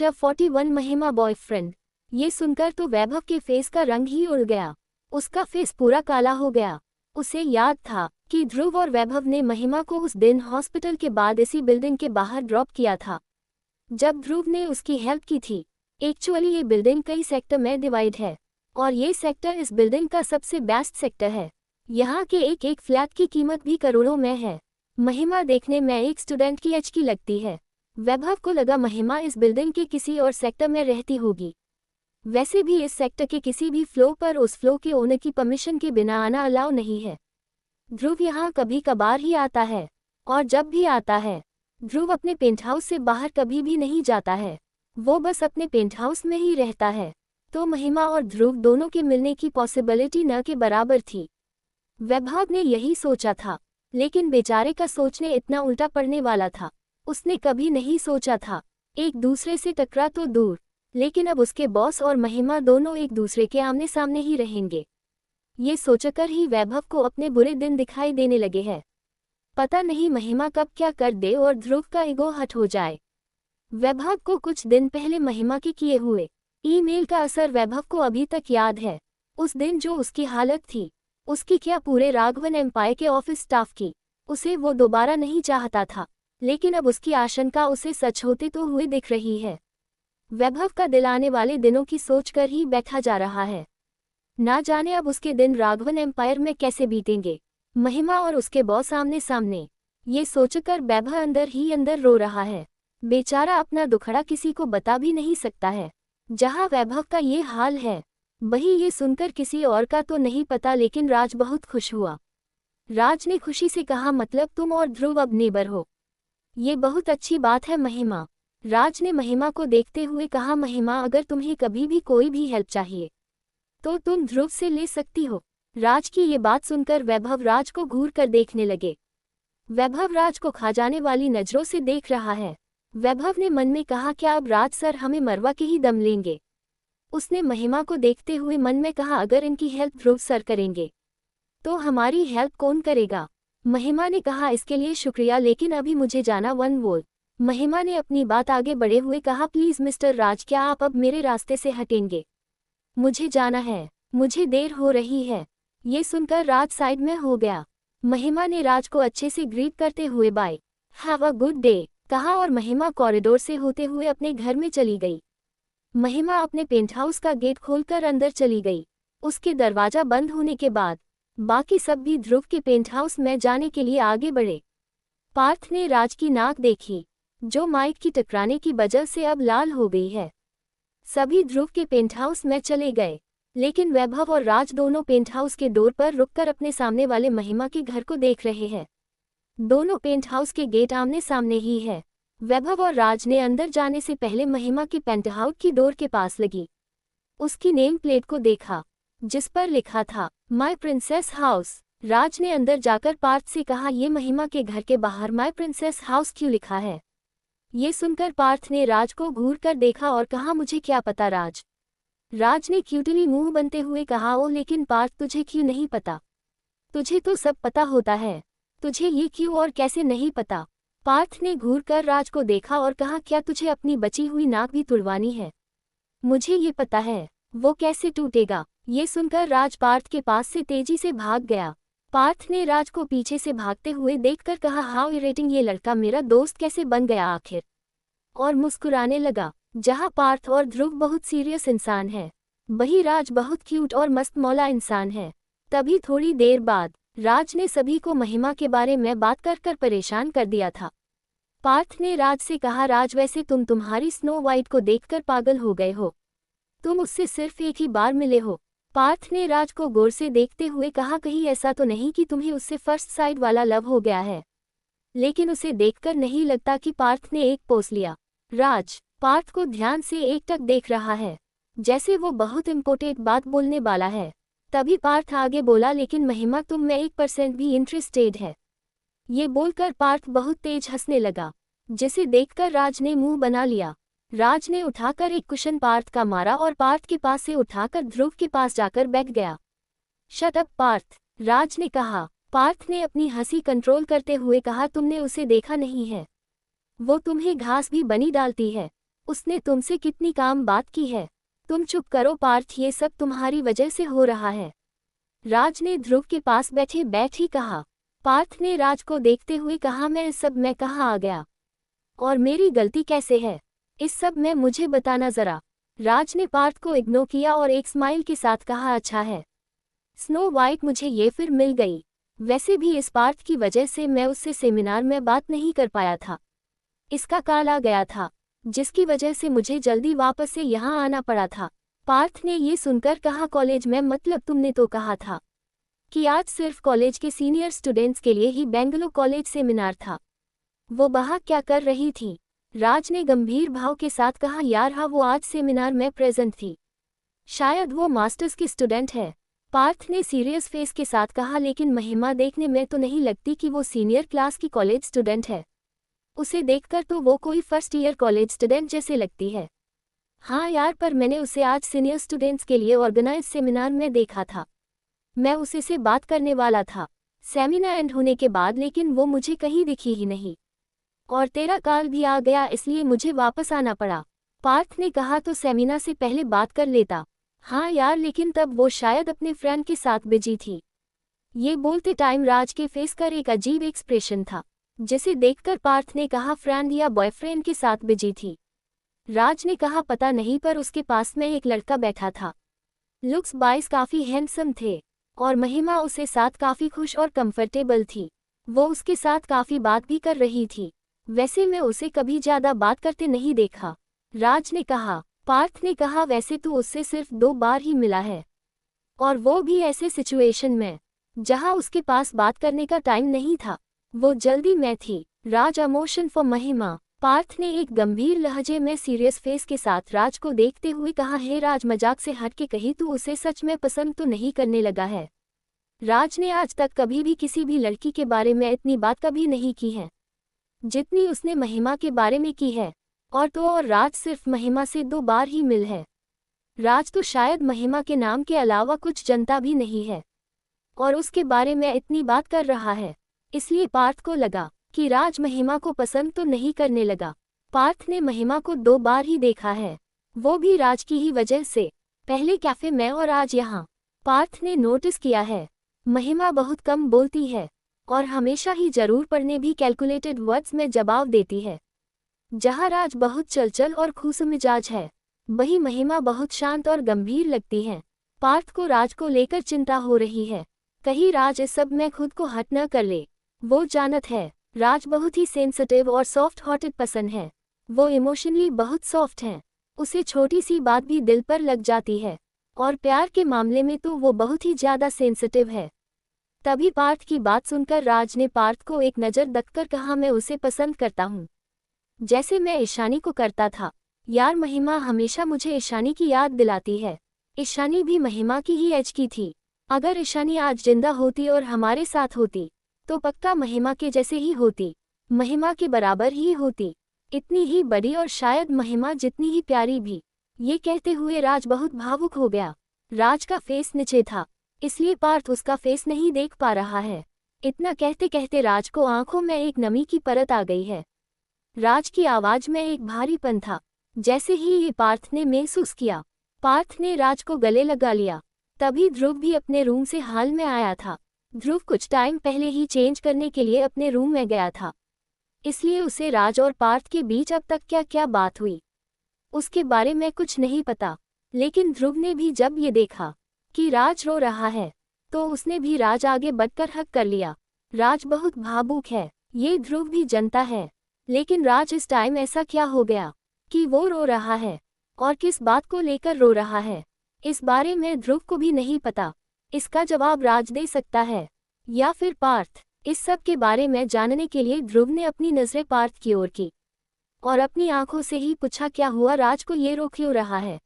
Chapter 41 महिमा boyfriend. ये सुनकर तो वैभव के फेस का रंग ही उड़ गया। उसका फेस पूरा काला हो गया। उसे याद था कि ध्रुव और वैभव ने महिमा को उस दिन हॉस्पिटल के बाद इसी बिल्डिंग के बाहर ड्रॉप किया था जब ध्रुव ने उसकी हेल्प की थी। एक्चुअली ये बिल्डिंग कई सेक्टर में डिवाइड है और ये सेक्टर इस बिल्डिंग का सबसे बेस्ट सेक्टर है। यहाँ के एक एक फ्लैट की कीमत भी करोड़ों में है। महिमा देखने में एक स्टूडेंट की एज की लगती है। वैभव को लगा महिमा इस बिल्डिंग के किसी और सेक्टर में रहती होगी। वैसे भी इस सेक्टर के किसी भी फ्लोर पर उस फ्लोर के ओनर की परमिशन के बिना आना अलाउ नहीं है। ध्रुव यहाँ कभी कभार ही आता है और जब भी आता है ध्रुव अपने पेंट हाउस से बाहर कभी भी नहीं जाता है। वो बस अपने पेंट हाउस में ही रहता है। तो महिमा और ध्रुव दोनों के मिलने की पॉसिबिलिटी न के बराबर थी। वैभव ने यही सोचा था, लेकिन बेचारे का सोचने इतना उल्टा पड़ने वाला था उसने कभी नहीं सोचा था। एक दूसरे से टकरा तो दूर, लेकिन अब उसके बॉस और महिमा दोनों एक दूसरे के आमने सामने ही रहेंगे। ये सोचकर ही वैभव को अपने बुरे दिन दिखाई देने लगे हैं। पता नहीं महिमा कब क्या कर दे और ध्रुव का ईगो हट हो जाए। वैभव को कुछ दिन पहले महिमा के किए हुए ईमेल का असर वैभव को अभी तक याद है। उस दिन जो उसकी हालत थी, उसकी क्या पूरे राघवन एम्पायर के ऑफिस स्टाफ की। उसे वो दोबारा नहीं चाहता था, लेकिन अब उसकी आशंका उसे सच होते तो हुए दिख रही है। वैभव का दिल आने वाले दिनों की सोचकर ही बैठा जा रहा है। ना जाने अब उसके दिन राघवन एम्पायर में कैसे बीतेंगे। महिमा और उसके बॉस आमने सामने। ये सोचकर वैभव अंदर ही अंदर रो रहा है। बेचारा अपना दुखड़ा किसी को बता भी नहीं सकता है। जहाँ वैभव का ये हाल है, वही ये सुनकर किसी और का तो नहीं पता, लेकिन राज बहुत खुश हुआ। राज ने खुशी से कहा, मतलब तुम और ध्रुव अब नेबर हो? ये बहुत अच्छी बात है महिमा। राज ने महिमा को देखते हुए कहा, महिमा अगर तुम्हें कभी भी कोई भी हेल्प चाहिए तो तुम ध्रुव से ले सकती हो। राज की ये बात सुनकर वैभव राज को घूर कर देखने लगे। वैभव राज को खा जाने वाली नजरों से देख रहा है। वैभव ने मन में कहा, क्या अब राज सर हमें मरवा के ही दम लेंगे? उसने महिमा को देखते हुए मन में कहा, अगर इनकी हेल्प ध्रुव सर करेंगे तो हमारी हेल्प कौन करेगा? महिमा ने कहा, इसके लिए शुक्रिया, लेकिन अभी मुझे जाना वन वोल। महिमा ने अपनी बात आगे बढ़े हुए कहा, प्लीज मिस्टर राज, क्या आप अब मेरे रास्ते से हटेंगे? मुझे जाना है, मुझे देर हो रही है। ये सुनकर राज साइड में हो गया। महिमा ने राज को अच्छे से ग्रीट करते हुए bye, have a good day कहा और महिमा कॉरिडोर से होते हुए अपने घर में चली गई। महिमा अपने पेंट हाउस का गेट खोलकर अंदर चली गई। उसके दरवाजा बंद होने के बाद बाकी सब भी ध्रुव के पेंट हाउस में जाने के लिए आगे बढ़े। पार्थ ने राज की नाक देखी, जो माइक की टकराने की वजह से अब लाल हो गई है। सभी ध्रुव के पेंट हाउस में चले गए, लेकिन वैभव और राज दोनों पेंट हाउस के डोर पर रुककर अपने सामने वाले महिमा के घर को देख रहे हैं। दोनों पेंट हाउस के गेट आमने सामने ही है। वैभव और राज ने अंदर जाने से पहले महिमा की पेंट हाउस की डोर के पास लगी उसकी नेम प्लेट को देखा, जिस पर लिखा था माय प्रिंसेस हाउस। राज ने अंदर जाकर पार्थ से कहा, ये महिमा के घर के बाहर माय प्रिंसेस हाउस क्यों लिखा है? ये सुनकर पार्थ ने राज को घूर कर देखा और कहा, मुझे क्या पता राज। राज ने क्यूटली मुंह बनते हुए कहा, ओ लेकिन पार्थ तुझे क्यों नहीं पता? तुझे तो सब पता होता है, तुझे ये क्यों और कैसे नहीं पता? पार्थ ने घूर कर राज को देखा और कहा, क्या तुझे अपनी बची हुई नाक भी तुड़वानी है? मुझे ये पता है, वो कैसे टूटेगा? ये सुनकर राज पार्थ के पास से तेजी से भाग गया। पार्थ ने राज को पीछे से भागते हुए देखकर कहा, हाउ इरिटेटिंग, ये लड़का मेरा दोस्त कैसे बन गया आखिर? और मुस्कुराने लगा। जहां पार्थ और ध्रुव बहुत सीरियस इंसान है, वही राज बहुत क्यूट और मस्त मौला इंसान है। तभी थोड़ी देर बाद राज ने सभी को महिमा के बारे में बात कर कर परेशान कर दिया था। पार्थ ने राज से कहा, राज वैसे तुम तुम्हारी स्नो वाइट को देखकर पागल हो गए हो, तुम उससे सिर्फ एक ही बार मिले हो। पार्थ ने राज को गौर से देखते हुए कहा, कहीं ऐसा तो नहीं कि तुम्हें उससे फर्स्ट साइड वाला लव हो गया है? लेकिन उसे देखकर नहीं लगता कि पार्थ ने एक पोस लिया। राज पार्थ को ध्यान से एकटक देख रहा है, जैसे वो बहुत इम्पोर्टेंट बात बोलने वाला है। तभी पार्थ आगे बोला, लेकिन महिमा तुम में 1% भी इंटरेस्टेड है? ये बोलकर पार्थ बहुत तेज हंसने लगा, जिसे देखकर राज ने मुंह बना लिया। राज ने उठाकर एक कुशन पार्थ का मारा और पार्थ के पास से उठाकर ध्रुव के पास जाकर बैठ गया। शट अप पार्थ, राज ने कहा। पार्थ ने अपनी हंसी कंट्रोल करते हुए कहा, तुमने उसे देखा नहीं है? वो तुम्हें घास भी बनी डालती है। उसने तुमसे कितनी काम बात की है। तुम चुप करो पार्थ, ये सब तुम्हारी वजह से हो रहा है। राज ने ध्रुव के पास बैठ ही कहा। पार्थ ने राज को देखते हुए कहा, मैं इस सब में कहाँ आ गया और मेरी गलती कैसे है, इस सब में मुझे बताना जरा। राज ने पार्थ को इग्नोर किया और एक स्माइल के साथ कहा, अच्छा है स्नो वाइट, मुझे ये फिर मिल गई। वैसे भी इस पार्थ की वजह से मैं उससे सेमिनार में बात नहीं कर पाया था। इसका कॉल आ गया था जिसकी वजह से मुझे जल्दी वापस से यहाँ आना पड़ा था। पार्थ ने ये सुनकर कहा, कॉलेज में मतलब तुमने तो कहा था कि आज सिर्फ कॉलेज के सीनियर स्टूडेंट्स के लिए ही बेंगलुरु कॉलेज सेमिनार था। वो वहाँ क्या कर रही थी? राज ने गंभीर भाव के साथ कहा, यार हाँ, वो आज सेमिनार में प्रेजेंट थी। शायद वो मास्टर्स की स्टूडेंट है। पार्थ ने सीरियस फेस के साथ कहा, लेकिन महिमा देखने में तो नहीं लगती कि वो सीनियर क्लास की कॉलेज स्टूडेंट है। उसे देखकर तो वो कोई फर्स्ट ईयर कॉलेज स्टूडेंट जैसे लगती है। हाँ यार, पर मैंने उसे आज सीनियर स्टूडेंट्स के लिए ऑर्गेनाइज सेमिनार में देखा था। मैं उसे से बात करने वाला था सेमिनार एंड होने के बाद, लेकिन वो मुझे कहीं दिखी ही नहीं। और तेरा कॉल भी आ गया, इसलिए मुझे वापस आना पड़ा। पार्थ ने कहा, तो सेमिनार से पहले बात कर लेता। हाँ यार, लेकिन तब वो शायद अपने फ्रेंड के साथ बिजी थी। ये बोलते टाइम राज के फेस पर एक अजीब एक्सप्रेशन था, जिसे देखकर पार्थ ने कहा, फ्रेंड या बॉयफ्रेंड के साथ बिजी थी। राज ने कहा, पता नहीं, पर उसके पास में एक लड़का बैठा था। लुक्स वाइज काफी हैंडसम थे और महिमा उसे साथ काफी खुश और कंफर्टेबल थी। वो उसके साथ काफी बात भी कर रही थी। वैसे मैं उसे कभी ज्यादा बात करते नहीं देखा, राज ने कहा। पार्थ ने कहा, वैसे तो उससे सिर्फ 2 बार ही मिला है, और वो भी ऐसे सिचुएशन में जहां उसके पास बात करने का टाइम नहीं था। वो जल्दी में थी। राज इमोशन फॉर महिमा। पार्थ ने एक गंभीर लहजे में सीरियस फेस के साथ राज को देखते हुए कहा, हे राज, मजाक से हट के कहीं तू उसे सच में पसंद तो नहीं करने लगा है? राज ने आज तक कभी भी किसी भी लड़की के बारे में इतनी बात कभी नहीं की है जितनी उसने महिमा के बारे में की है। और राज सिर्फ महिमा से 2 बार ही मिल है। राज तो शायद महिमा के नाम के अलावा कुछ जानता भी नहीं है और उसके बारे में इतनी बात कर रहा है। इसलिए पार्थ को लगा कि राज महिमा को पसंद तो नहीं करने लगा। पार्थ ने महिमा को 2 बार ही देखा है, वो भी राज की ही वजह से, पहले कैफे में और आज यहाँ। पार्थ ने नोटिस किया है महिमा बहुत कम बोलती है और हमेशा ही जरूर पढ़ने भी कैलकुलेटेड वर्ड्स में जवाब देती है। जहाँ राज बहुत चलचल और खुशमिजाज है, वही महिमा बहुत शांत और गंभीर लगती है। पार्थ को राज को लेकर चिंता हो रही है, कहीं राज इस सब में खुद को हट न कर ले। वो जानत है राज बहुत ही सेंसिटिव और सॉफ्ट हार्टेड पसंद है। वो इमोशनली बहुत सॉफ्ट है, उसे छोटी सी बात भी दिल पर लग जाती है और प्यार के मामले में तो वो बहुत ही ज्यादा सेंसिटिव है। तभी पार्थ की बात सुनकर राज ने पार्थ को एक नज़र दककर कहा, मैं उसे पसंद करता हूँ जैसे मैं ईशानी को करता था। यार, महिमा हमेशा मुझे ईशानी की याद दिलाती है। ईशानी भी महिमा की ही एज की थी। अगर ईशानी आज जिंदा होती और हमारे साथ होती तो पक्का महिमा के जैसे ही होती, महिमा के बराबर ही होती, इतनी ही बड़ी और शायद महिमा जितनी ही प्यारी भी। ये कहते हुए राज बहुत भावुक हो गया। राज का फेस नीचे था, इसलिए पार्थ उसका फेस नहीं देख पा रहा है। इतना कहते कहते राज को आंखों में एक नमी की परत आ गई है। राज की आवाज में एक भारीपन था, जैसे ही ये पार्थ ने महसूस किया। पार्थ ने राज को गले लगा लिया। तभी ध्रुव भी अपने रूम से हाल में आया था। ध्रुव कुछ टाइम पहले ही चेंज करने के लिए अपने रूम में गया था, इसलिए उसे राज और पार्थ के बीच अब तक क्या क्या बात हुई उसके बारे में कुछ नहीं पता। लेकिन ध्रुव ने भी जब ये देखा कि राज रो रहा है तो उसने भी राज आगे बढ़कर हक कर लिया। राज बहुत भावुक है, ये ध्रुव भी जानता है, लेकिन राज इस टाइम ऐसा क्या हो गया कि वो रो रहा है और किस बात को लेकर रो रहा है, इस बारे में ध्रुव को भी नहीं पता। इसका जवाब राज दे सकता है या फिर पार्थ। इस सब के बारे में जानने के लिए ध्रुव ने अपनी नजरें पार्थ की ओर की और अपनी आंखों से ही पूछा, क्या हुआ, राज को ये रो क्यों रहा है?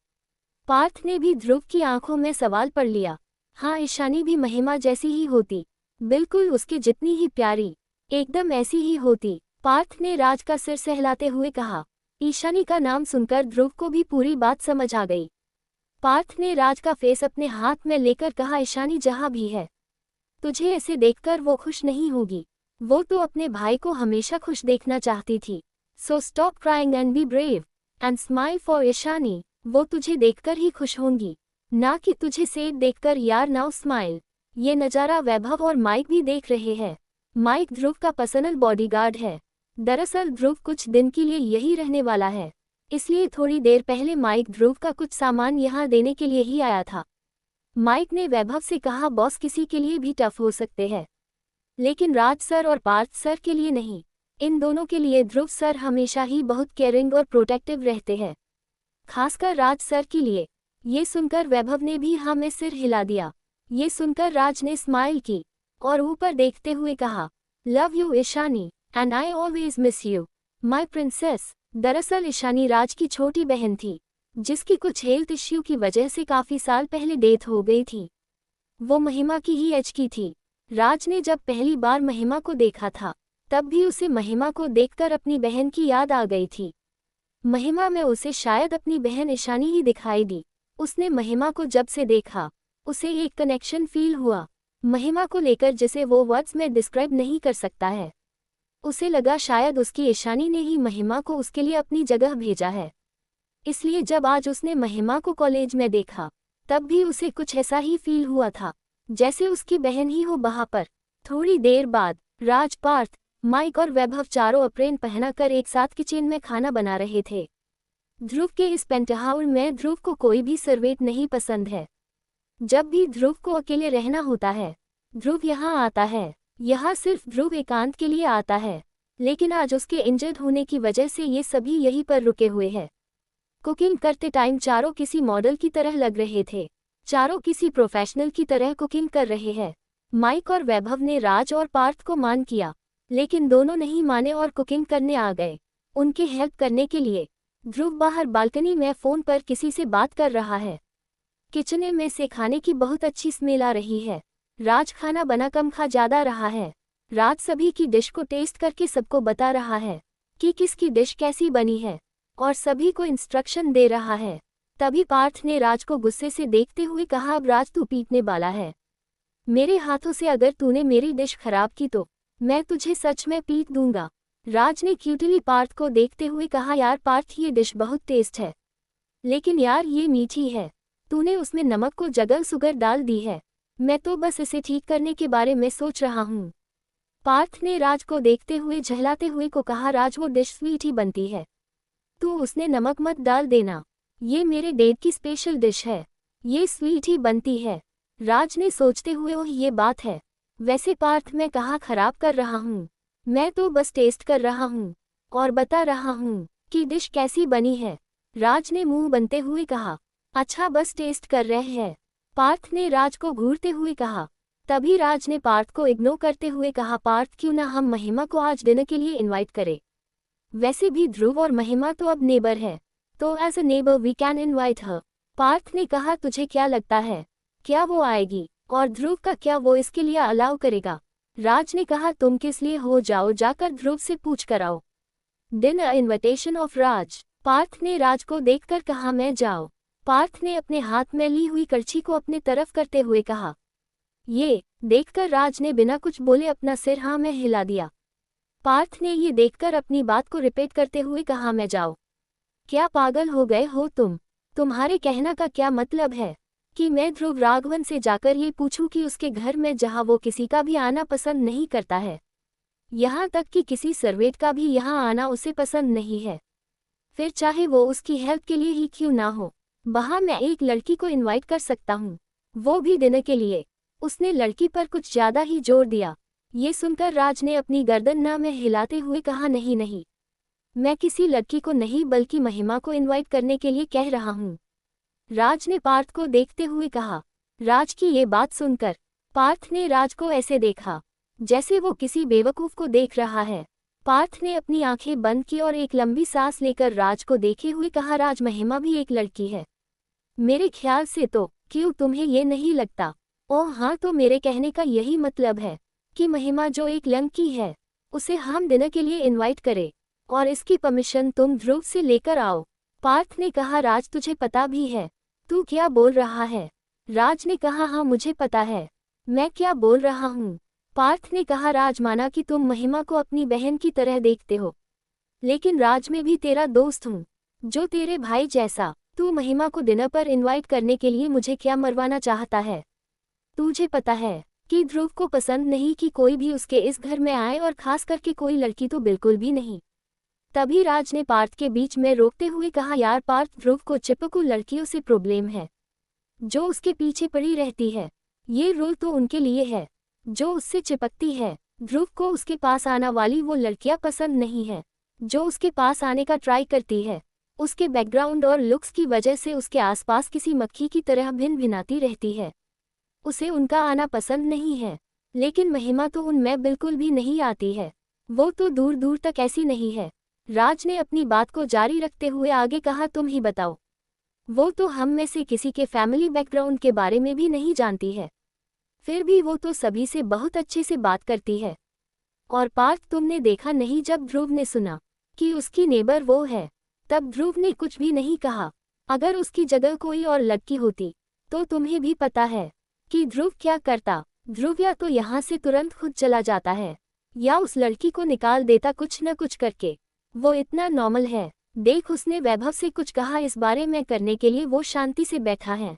पार्थ ने भी ध्रुव की आंखों में सवाल पढ़ लिया। हाँ, ईशानी भी महिमा जैसी ही होती, बिल्कुल उसके जितनी ही प्यारी, एकदम ऐसी ही होती। पार्थ ने राज का सिर सहलाते हुए कहा। ईशानी का नाम सुनकर ध्रुव को भी पूरी बात समझ आ गई। पार्थ ने राज का फेस अपने हाथ में लेकर कहा, ईशानी जहाँ भी है, तुझे ऐसे देखकर वो खुश नहीं होगी। वो तो अपने भाई को हमेशा खुश देखना चाहती थी। So stop crying and be brave. And smile for Ishani, वो तुझे देखकर ही खुश होंगी, ना कि तुझे सैड देखकर। यार नाउ स्माइल। ये नज़ारा वैभव और माइक भी देख रहे हैं। माइक ध्रुव का पर्सनल बॉडीगार्ड है। दरअसल ध्रुव कुछ दिन के लिए यही रहने वाला है, इसलिए थोड़ी देर पहले माइक ध्रुव का कुछ सामान यहाँ देने के लिए ही आया था। माइक ने वैभव से कहा, बॉस किसी के लिए भी टफ हो सकते हैं, लेकिन राज सर और पार्थ सर के लिए नहीं। इन दोनों के लिए ध्रुव सर हमेशा ही बहुत केयरिंग और प्रोटेक्टिव रहते हैं, खासकर राज सर के लिए। ये सुनकर वैभव ने भी हाँ में सिर हिला दिया। ये सुनकर राज ने स्माइल की और ऊपर देखते हुए कहा, love you Ishani and I always miss you my princess. दरअसल ईशानी राज की छोटी बहन थी, जिसकी कुछ हेल्थ इश्यू की वजह से काफ़ी साल पहले डेथ हो गई थी। वो महिमा की ही एज की थी। राज ने जब पहली बार महिमा को देखा था, तब भी उसे महिमा को देखकर अपनी बहन की याद आ गई थी। महिमा में उसे शायद अपनी बहन ईशानी ही दिखाई दी। उसने महिमा को जब से देखा, उसे एक कनेक्शन फील हुआ महिमा को लेकर, जिसे वो वर्ड्स में डिस्क्राइब नहीं कर सकता है। उसे लगा शायद उसकी ईशानी ने ही महिमा को उसके लिए अपनी जगह भेजा है। इसलिए जब आज उसने महिमा को कॉलेज में देखा, तब भी उसे कुछ ऐसा ही फील हुआ था, जैसे उसकी बहन ही हो वहाँ पर। थोड़ी देर बाद राज, पार्थ, माइक और वैभव चारों अप्रेन पहनाकर एक साथ किचन में खाना बना रहे थे। ध्रुव के इस पेंटहाउस में ध्रुव को कोई भी सर्वेंट नहीं पसंद है। जब भी ध्रुव को अकेले रहना होता है, ध्रुव यहाँ आता है। यहाँ सिर्फ ध्रुव एकांत के लिए आता है, लेकिन आज उसके इंजर्ड होने की वजह से ये सभी यहीं पर रुके हुए हैं। कुकिंग करते टाइम चारों किसी मॉडल की तरह लग रहे थे। चारों किसी प्रोफेशनल की तरह कुकिंग कर रहे हैं। माइक और वैभव ने राज और पार्थ को मान किया, लेकिन दोनों नहीं माने और कुकिंग करने आ गए उनके हेल्प करने के लिए। ध्रुव बाहर बालकनी में फ़ोन पर किसी से बात कर रहा है। किचन में से खाने की बहुत अच्छी स्मेल आ रही है। राज खाना बना कम खा ज़्यादा रहा है। राज सभी की डिश को टेस्ट करके सबको बता रहा है कि किसकी डिश कैसी बनी है और सभी को इंस्ट्रक्शन दे रहा है। तभी पार्थ ने राज को गुस्से से देखते हुए कहा, अब राज तू पीटने वाला है। मेरे हाथों से अगर तूने मेरी डिश खराब की तो मैं तुझे सच में पीट दूंगा। राज ने क्यूटली पार्थ को देखते हुए कहा, यार पार्थ ये डिश बहुत टेस्ट है, लेकिन यार ये मीठी है। तूने उसमें नमक को जगह सुगर डाल दी है। मैं तो बस इसे ठीक करने के बारे में सोच रहा हूँ। पार्थ ने राज को देखते हुए झहलाते हुए को कहा, राज वो डिश स्वीट ही बनती है, तू उसने नमक मत डाल देना। ये मेरे डेट की स्पेशल डिश है, ये स्वीट ही बनती है। राज ने सोचते हुए, ओह ये बात है। वैसे पार्थ मैं कहाँ खराब कर रहा हूँ, मैं तो बस टेस्ट कर रहा हूँ और बता रहा हूँ कि डिश कैसी बनी है। राज ने मुंह बनते हुए कहा, अच्छा बस टेस्ट कर रहे हैं। पार्थ ने राज को घूरते हुए कहा। तभी राज ने पार्थ को इग्नोर करते हुए कहा, पार्थ क्यों ना हम महिमा को आज डिनर के लिए इनवाइट करें। वैसे भी ध्रुव और महिमा तो अब नेबर है, तो as a neighbour we can invite her. Parth ने कहा, तुझे क्या लगता है, क्या वो आएगी? और ध्रुव का क्या वो इसके लिए अलाउ करेगा? राज ने कहा, तुम किस लिए हो, जाओ जाकर ध्रुव से पूछ कर आओ। डिनर इन्विटेशन ऑफ राज। पार्थ ने राज को देखकर कहा, मैं जाओ। पार्थ ने अपने हाथ में ली हुई करछी को अपने तरफ करते हुए कहा। ये देखकर राज ने बिना कुछ बोले अपना सिर हाँ में हिला दिया। पार्थ ने ये देखकर अपनी बात को रिपीट करते हुए कहा, मैं जाओ। क्या पागल हो गए हो तुम? तुम्हारे कहना का क्या मतलब है कि मैं ध्रुव राघवन से जाकर ये पूछूं कि उसके घर में जहां वो किसी का भी आना पसंद नहीं करता है, यहाँ तक कि किसी सर्वेंट का भी यहाँ आना उसे पसंद नहीं है, फिर चाहे वो उसकी हेल्प के लिए ही क्यों ना हो, वहाँ मैं एक लड़की को इनवाइट कर सकता हूँ, वो भी डिनर के लिए। उसने लड़की पर कुछ ज़्यादा ही जोर दिया। ये सुनकर राज ने अपनी गर्दन ना में हिलाते हुए कहा, नहीं नहीं, मैं किसी लड़की को नहीं बल्कि महिमा को इनवाइट करने के लिए कह रहा हूँ। राज ने पार्थ को देखते हुए कहा। राज की ये बात सुनकर पार्थ ने राज को ऐसे देखा जैसे वो किसी बेवकूफ़ को देख रहा है। पार्थ ने अपनी आंखें बंद की और एक लंबी सांस लेकर राज को देखे हुए कहा, राज महिमा भी एक लड़की है मेरे ख्याल से, तो क्यों तुम्हें ये नहीं लगता? ओह हाँ, तो मेरे कहने का यही मतलब है कि महिमा जो एक लड़की है उसे हम डिनर के लिए इनवाइट करें और इसकी परमिशन तुम ध्रुव से लेकर आओ। पार्थ ने कहा, राज तुझे पता भी है तू क्या बोल रहा है? राज ने कहा, हाँ मुझे पता है मैं क्या बोल रहा हूँ। पार्थ ने कहा, राज माना कि तुम महिमा को अपनी बहन की तरह देखते हो, लेकिन राज में भी तेरा दोस्त हूँ। जो तेरे भाई जैसा। तू महिमा को डिनर पर इनवाइट करने के लिए मुझे क्या मरवाना चाहता है? तुझे पता है कि ध्रुव को पसंद नहीं कि कोई भी उसके इस घर में आए, और खास करके कोई लड़की तो बिल्कुल भी नहीं। तभी राज ने पार्थ के बीच में रोकते हुए कहा, यार पार्थ, ध्रुव को चिपकू लड़कियों से प्रॉब्लम है, जो उसके पीछे पड़ी रहती है। ये रूल तो उनके लिए है जो उससे चिपकती है। ध्रुव को उसके पास आना वाली वो लड़कियां पसंद नहीं है जो उसके पास आने का ट्राई करती है। उसके बैकग्राउंड और लुक्स की वजह से उसके आसपास किसी मक्खी की तरह भिन भिनाती रहती है। उसे उनका आना पसंद नहीं है। लेकिन महिमा तो उनमें बिल्कुल भी नहीं आती है। वो तो दूर दूर तक ऐसी नहीं है। राज ने अपनी बात को जारी रखते हुए आगे कहा, तुम ही बताओ। वो तो हम में से किसी के फैमिली बैकग्राउंड के बारे में भी नहीं जानती है, फिर भी वो तो सभी से बहुत अच्छे से बात करती है। और पार्थ, तुमने देखा नहीं, जब ध्रुव ने सुना कि उसकी नेबर वो है, तब ध्रुव ने कुछ भी नहीं कहा। अगर उसकी जगह कोई और लड़की होती तो तुम्हें भी पता है कि ध्रुव क्या करता। ध्रुव या तो यहाँ से तुरंत खुद चला जाता है या उस लड़की को निकाल देता कुछ न कुछ करके। वो इतना नॉर्मल है। देख, उसने वैभव से कुछ कहा इस बारे में करने के लिए वो शांति से बैठा है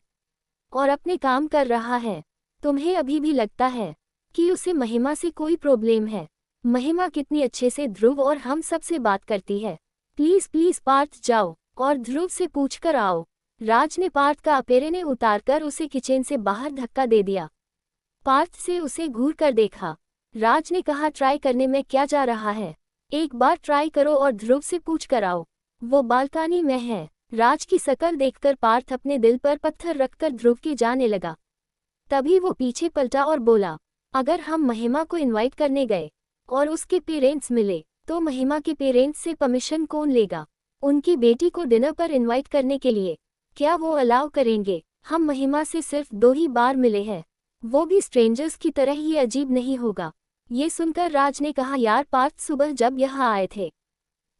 और अपने काम कर रहा है। तुम्हें अभी भी लगता है कि उसे महिमा से कोई प्रॉब्लम है? महिमा कितनी अच्छे से ध्रुव और हम सब से बात करती है। प्लीज प्लीज पार्थ, जाओ और ध्रुव से पूछकर आओ। राज ने पार्थ का अपेरने उतारकर उसे किचन से बाहर धक्का दे दिया। पार्थ से उसे घूर कर देखा। राज ने कहा, ट्राई करने में क्या जा रहा है, एक बार ट्राई करो और ध्रुव से पूछ कर आओ। वो बालकनी में है। राज की शकल देखकर पार्थ अपने दिल पर पत्थर रखकर ध्रुव के जाने लगा। तभी वो पीछे पलटा और बोला, अगर हम महिमा को इनवाइट करने गए और उसके पेरेंट्स मिले तो महिमा के पेरेंट्स से परमिशन कौन लेगा? उनकी बेटी को डिनर पर इनवाइट करने के लिए क्या वो अलाउ करेंगे? हम महिमा से सिर्फ 2 ही बार मिले हैं, वो भी स्ट्रेंजर्स की तरह ही अजीब नहीं होगा? ये सुनकर राज ने कहा, यार पार्थ, सुबह जब यहाँ आए थे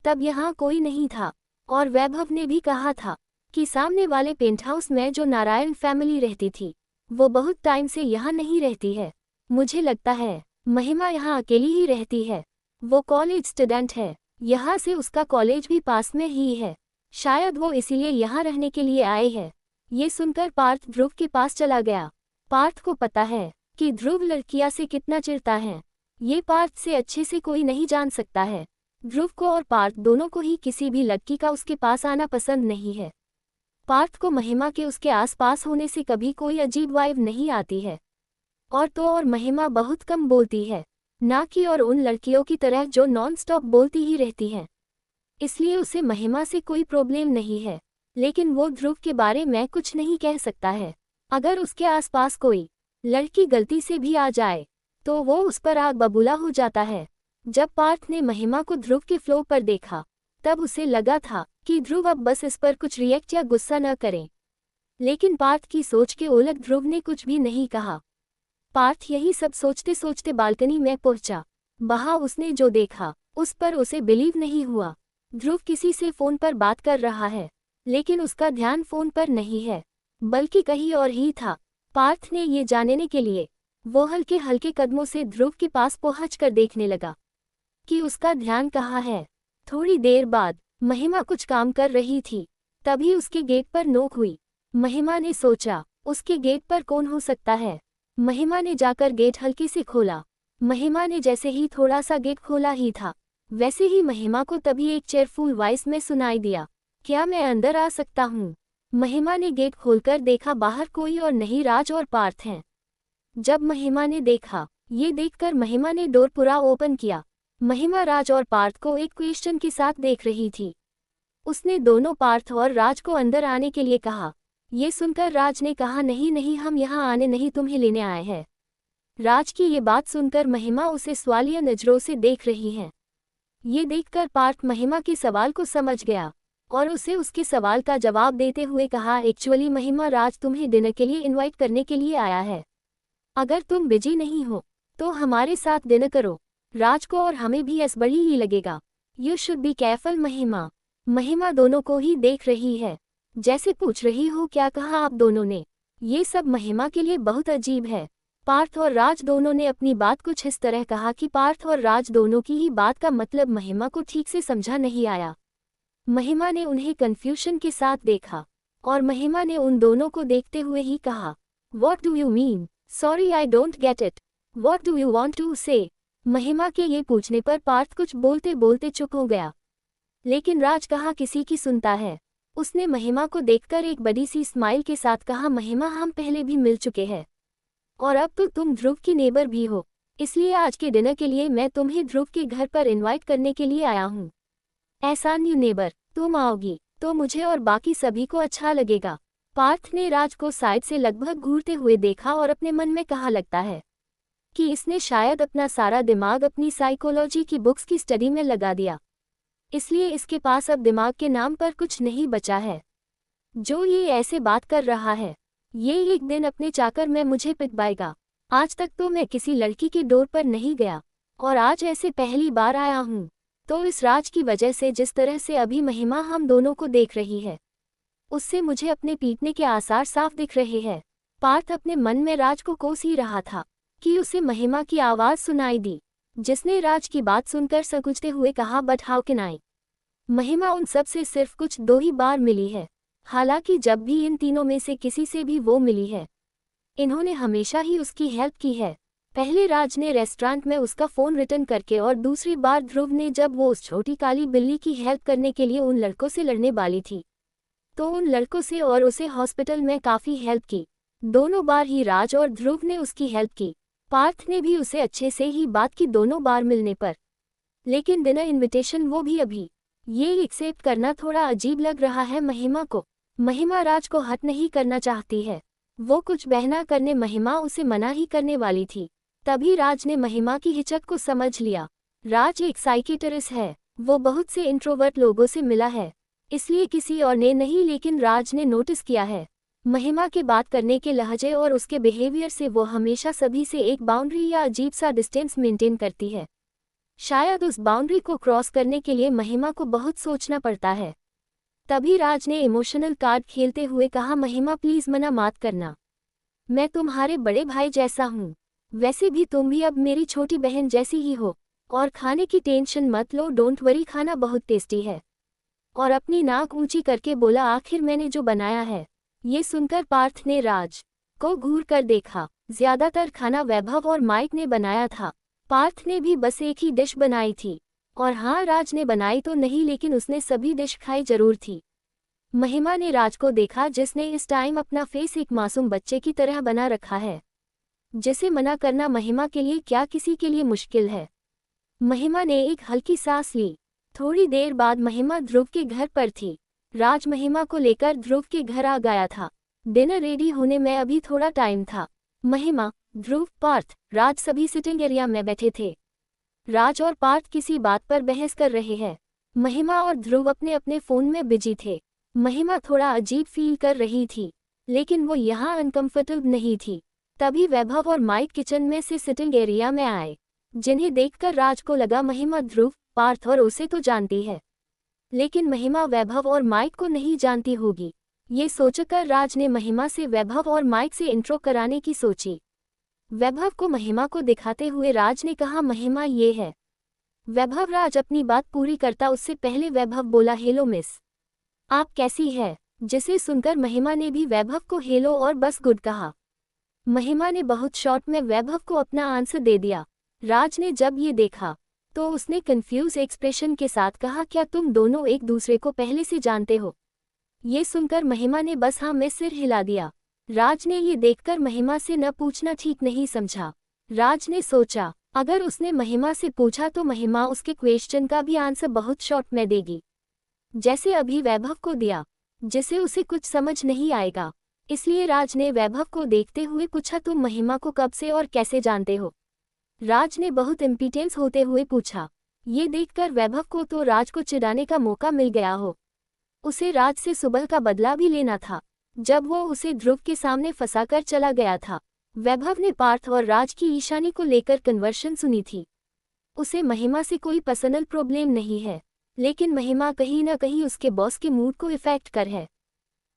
तब यहाँ कोई नहीं था, और वैभव ने भी कहा था कि सामने वाले पेंट हाउस में जो नारायण फैमिली रहती थी वो बहुत टाइम से यहाँ नहीं रहती है। मुझे लगता है महिमा यहाँ अकेली ही रहती है। वो कॉलेज स्टूडेंट है, यहाँ से उसका कॉलेज भी पास में ही है। शायद वो इसीलिए यहाँ रहने के लिए आए हैं। ये सुनकर पार्थ ध्रुव के पास चला गया। पार्थ को पता है कि ध्रुव लड़कियां से कितना चिढ़ता है। ये पार्थ से अच्छे से कोई नहीं जान सकता है। ध्रुव को और पार्थ दोनों को ही किसी भी लड़की का उसके पास आना पसंद नहीं है। पार्थ को महिमा के उसके आसपास होने से कभी कोई अजीब वाइब नहीं आती है। और तो और महिमा बहुत कम बोलती है, ना कि और उन लड़कियों की तरह जो नॉन स्टॉप बोलती ही रहती हैं। इसलिए उसे महिमा से कोई प्रॉब्लम नहीं है। लेकिन वो ध्रुव के बारे में कुछ नहीं कह सकता है। अगर उसके आसपास कोई लड़की गलती से भी आ जाए तो वो उस पर आग बबूला हो जाता है। जब पार्थ ने महिमा को ध्रुव के फ्लो पर देखा तब उसे लगा था कि ध्रुव अब बस इस पर कुछ रिएक्ट या गुस्सा न करें। लेकिन पार्थ की सोच के उलट ध्रुव ने कुछ भी नहीं कहा। पार्थ यही सब सोचते सोचते बालकनी में पहुंचा। वहां उसने जो देखा उस पर उसे बिलीव नहीं हुआ। ध्रुव किसी से फोन पर बात कर रहा है, लेकिन उसका ध्यान फोन पर नहीं है बल्कि कहीं और ही था। पार्थ ने ये जानने के लिए वो हल्के हल्के कदमों से ध्रुव के पास पहुंचकर देखने लगा कि उसका ध्यान कहाँ है। थोड़ी देर बाद महिमा कुछ काम कर रही थी, तभी उसके गेट पर नोक हुई। महिमा ने सोचा, उसके गेट पर कौन हो सकता है। महिमा ने जाकर गेट हल्के से खोला। महिमा ने जैसे ही थोड़ा सा गेट खोला ही था, वैसे ही महिमा को तभी एक चेयरफुल वॉइस में सुनाई दिया, क्या मैं अंदर आ सकता हूँ? महिमा ने गेट खोलकर देखा, बाहर कोई और नहीं, राज और पार्थ हैं। जब महिमा ने देखा, ये देखकर महिमा ने डोर पूरा ओपन किया। महिमा राज और पार्थ को एक क्वेश्चन के साथ देख रही थी। उसने दोनों पार्थ और राज को अंदर आने के लिए कहा। ये सुनकर राज ने कहा, नहीं नहीं, हम यहाँ आने नहीं, तुम्हें लेने आए हैं। राज की ये बात सुनकर महिमा उसे सवालिया नजरों से देख रही है। ये देखकर पार्थ महिमा के सवाल को समझ गया और उसे उसके सवाल का जवाब देते हुए कहा, एक्चुअली महिमा, राज तुम्हें डिनर के लिए इनवाइट करने के लिए आया है। अगर तुम बिजी नहीं हो तो हमारे साथ डिनर करो। राज को और हमें भी ऐसा बड़ी ही लगेगा। यू शुड बी केयरफुल महिमा। महिमा दोनों को ही देख रही है, जैसे पूछ रही हो, क्या कहा आप दोनों ने? ये सब महिमा के लिए बहुत अजीब है। पार्थ और राज दोनों ने अपनी बात कुछ इस तरह कहा कि पार्थ और राज दोनों की ही बात का मतलब महिमा को ठीक से समझा नहीं आया। महिमा ने उन्हें कंफ्यूजन के साथ देखा और महिमा ने उन दोनों को देखते हुए ही कहा, What do you mean? Sorry I don't get it. What do you want to say? महिमा के ये पूछने पर पार्थ कुछ बोलते बोलते चुप हो गया। लेकिन राज कहाँ किसी की सुनता है। उसने महिमा को देखकर एक बड़ी सी स्माइल के साथ कहा, महिमा हम पहले भी मिल चुके हैं और अब तो तुम ध्रुव की नेबर भी हो, इसलिए आज के डिनर के लिए मैं तुम्हें ध्रुव के घर पर इनवाइट करने के लिए आया हूँ। ऐसा न्यू नेबर, तुम आओगी तो मुझे और बाकी सभी को अच्छा लगेगा। पार्थ ने राज को साइड से लगभग घूरते हुए देखा और अपने मन में कहा, लगता है कि इसने शायद अपना सारा दिमाग अपनी साइकोलॉजी की बुक्स की स्टडी में लगा दिया, इसलिए इसके पास अब दिमाग के नाम पर कुछ नहीं बचा है जो ये ऐसे बात कर रहा है। ये एक दिन अपने चाकर में मुझे पिटवाएगा। आज तक तो मैं किसी लड़की के डोर पर नहीं गया और आज ऐसे पहली बार आया हूँ, तो इस राज की वजह से जिस तरह से अभी महिमा हम दोनों को देख रही है उससे मुझे अपने पीटने के आसार साफ दिख रहे हैं। पार्थ अपने मन में राज को कोस ही रहा था कि उसे महिमा की आवाज़ सुनाई दी, जिसने राज की बात सुनकर सकुचते हुए कहा, बट हाउ कैन आई? महिमा उन सब से सिर्फ कुछ 2 ही बार मिली है, हालांकि जब भी इन तीनों में से किसी से भी वो मिली है इन्होंने हमेशा ही उसकी हेल्प की है। पहले राज ने रेस्टोरेंट में उसका फ़ोन रिटर्न करके और दूसरी बार ध्रुव ने जब वो उस छोटी काली बिल्ली की हेल्प करने के लिए उन लड़कों से लड़ने वाली थी तो उन लड़कों से और उसे हॉस्पिटल में काफ़ी हेल्प की। दोनों बार ही राज और ध्रुव ने उसकी हेल्प की। पार्थ ने भी उसे अच्छे से ही बात की दोनों बार मिलने पर, लेकिन बिना इनविटेशन वो भी अभी ये एक्सेप्ट करना थोड़ा अजीब लग रहा है महिमा को। महिमा राज को हट नहीं करना चाहती है, वो कुछ बहना करने महिमा उसे मना ही करने वाली थी। तभी राज ने महिमा की हिचक को समझ लिया। राज एक साइकियाट्रिस्ट है, वो बहुत से इंट्रोवर्ट लोगों से मिला है, इसलिए किसी और ने नहीं लेकिन राज ने नोटिस किया है महिमा के बात करने के लहजे और उसके बिहेवियर से वो हमेशा सभी से एक बाउंड्री या अजीब सा डिस्टेंस मेंटेन करती है। शायद उस बाउंड्री को क्रॉस करने के लिए महिमा को बहुत सोचना पड़ता है। तभी राज ने इमोशनल कार्ड खेलते हुए कहा, महिमा प्लीज़ मना मत करना, मैं तुम्हारे बड़े भाई जैसा हूँ, वैसे भी तुम भी अब मेरी छोटी बहन जैसी ही हो और खाने की टेंशन मत लो, डोंट वरी, खाना बहुत टेस्टी है। और अपनी नाक ऊंची करके बोला, आखिर मैंने जो बनाया है। ये सुनकर पार्थ ने राज को घूर कर देखा। ज्यादातर खाना वैभव और माइक ने बनाया था, पार्थ ने भी बस एक ही डिश बनाई थी। और हाँ, राज ने बनाई तो नहीं लेकिन उसने सभी डिश खाई जरूर थी। महिमा ने राज को देखा जिसने इस टाइम अपना फेस एक मासूम बच्चे की तरह बना रखा है, जिसे मना करना महिमा के लिए क्या किसी के लिए मुश्किल है। महिमा ने एक हल्की सांस ली। थोड़ी देर बाद महिमा ध्रुव के घर पर थी। राज महिमा को लेकर ध्रुव के घर आ गया था। डिनर रेडी होने में अभी थोड़ा टाइम था। महिमा, ध्रुव, पार्थ, राज सभी सिटिंग एरिया में बैठे थे। राज और पार्थ किसी बात पर बहस कर रहे हैं। महिमा और ध्रुव अपने अपने फ़ोन में बिजी थे। महिमा थोड़ा अजीब फील कर रही थी, लेकिन वो यहाँ अनकंफर्टेबल नहीं थी। तभी वैभव और माइक किचन में से सिटिंग एरिया में आए, जिन्हें देखकर राज को लगा महिमा ध्रुव, पार्थ और उसे तो जानती है, लेकिन महिमा वैभव और माइक को नहीं जानती होगी। ये सोचकर राज ने महिमा से वैभव और माइक से इंट्रो कराने की सोची। वैभव को महिमा को दिखाते हुए राज ने कहा, महिमा ये है। वैभव राज अपनी बात पूरी करता उससे पहले वैभव बोला, हेलो मिस, आप कैसी है? जिसे सुनकर महिमा ने भी वैभव को हेलो और बस गुड कहा। महिमा ने बहुत शॉर्ट में वैभव को अपना आंसर दे दिया। राज ने जब ये देखा तो उसने कंफ्यूज एक्सप्रेशन के साथ कहा, क्या तुम दोनों एक दूसरे को पहले से जानते हो? ये सुनकर महिमा ने बस हाँ में सिर हिला दिया। राज ने ये देखकर महिमा से न पूछना ठीक नहीं समझा। राज ने सोचा अगर उसने महिमा से पूछा तो महिमा उसके क्वेश्चन का भी आंसर बहुत शॉर्ट में देगी, जैसे अभी वैभव को दिया, जिसे उसे कुछ समझ नहीं आएगा। इसलिए राज ने वैभव को देखते हुए पूछा, तुम महिमा को कब से और कैसे जानते हो? राज ने बहुत इम्पिटेंस होते हुए पूछा। ये देखकर वैभव को तो राज को चिढ़ाने का मौका मिल गया हो। उसे राज से सुबह का बदला भी लेना था, जब वो उसे ध्रुव के सामने फंसाकर चला गया था। वैभव ने पार्थ और राज की ईशानी को लेकर कन्वर्शन सुनी थी। उसे महिमा से कोई पर्सनल प्रॉब्लम नहीं है, लेकिन महिमा कहीं न कहीं उसके बॉस के मूड को इफेक्ट कर है,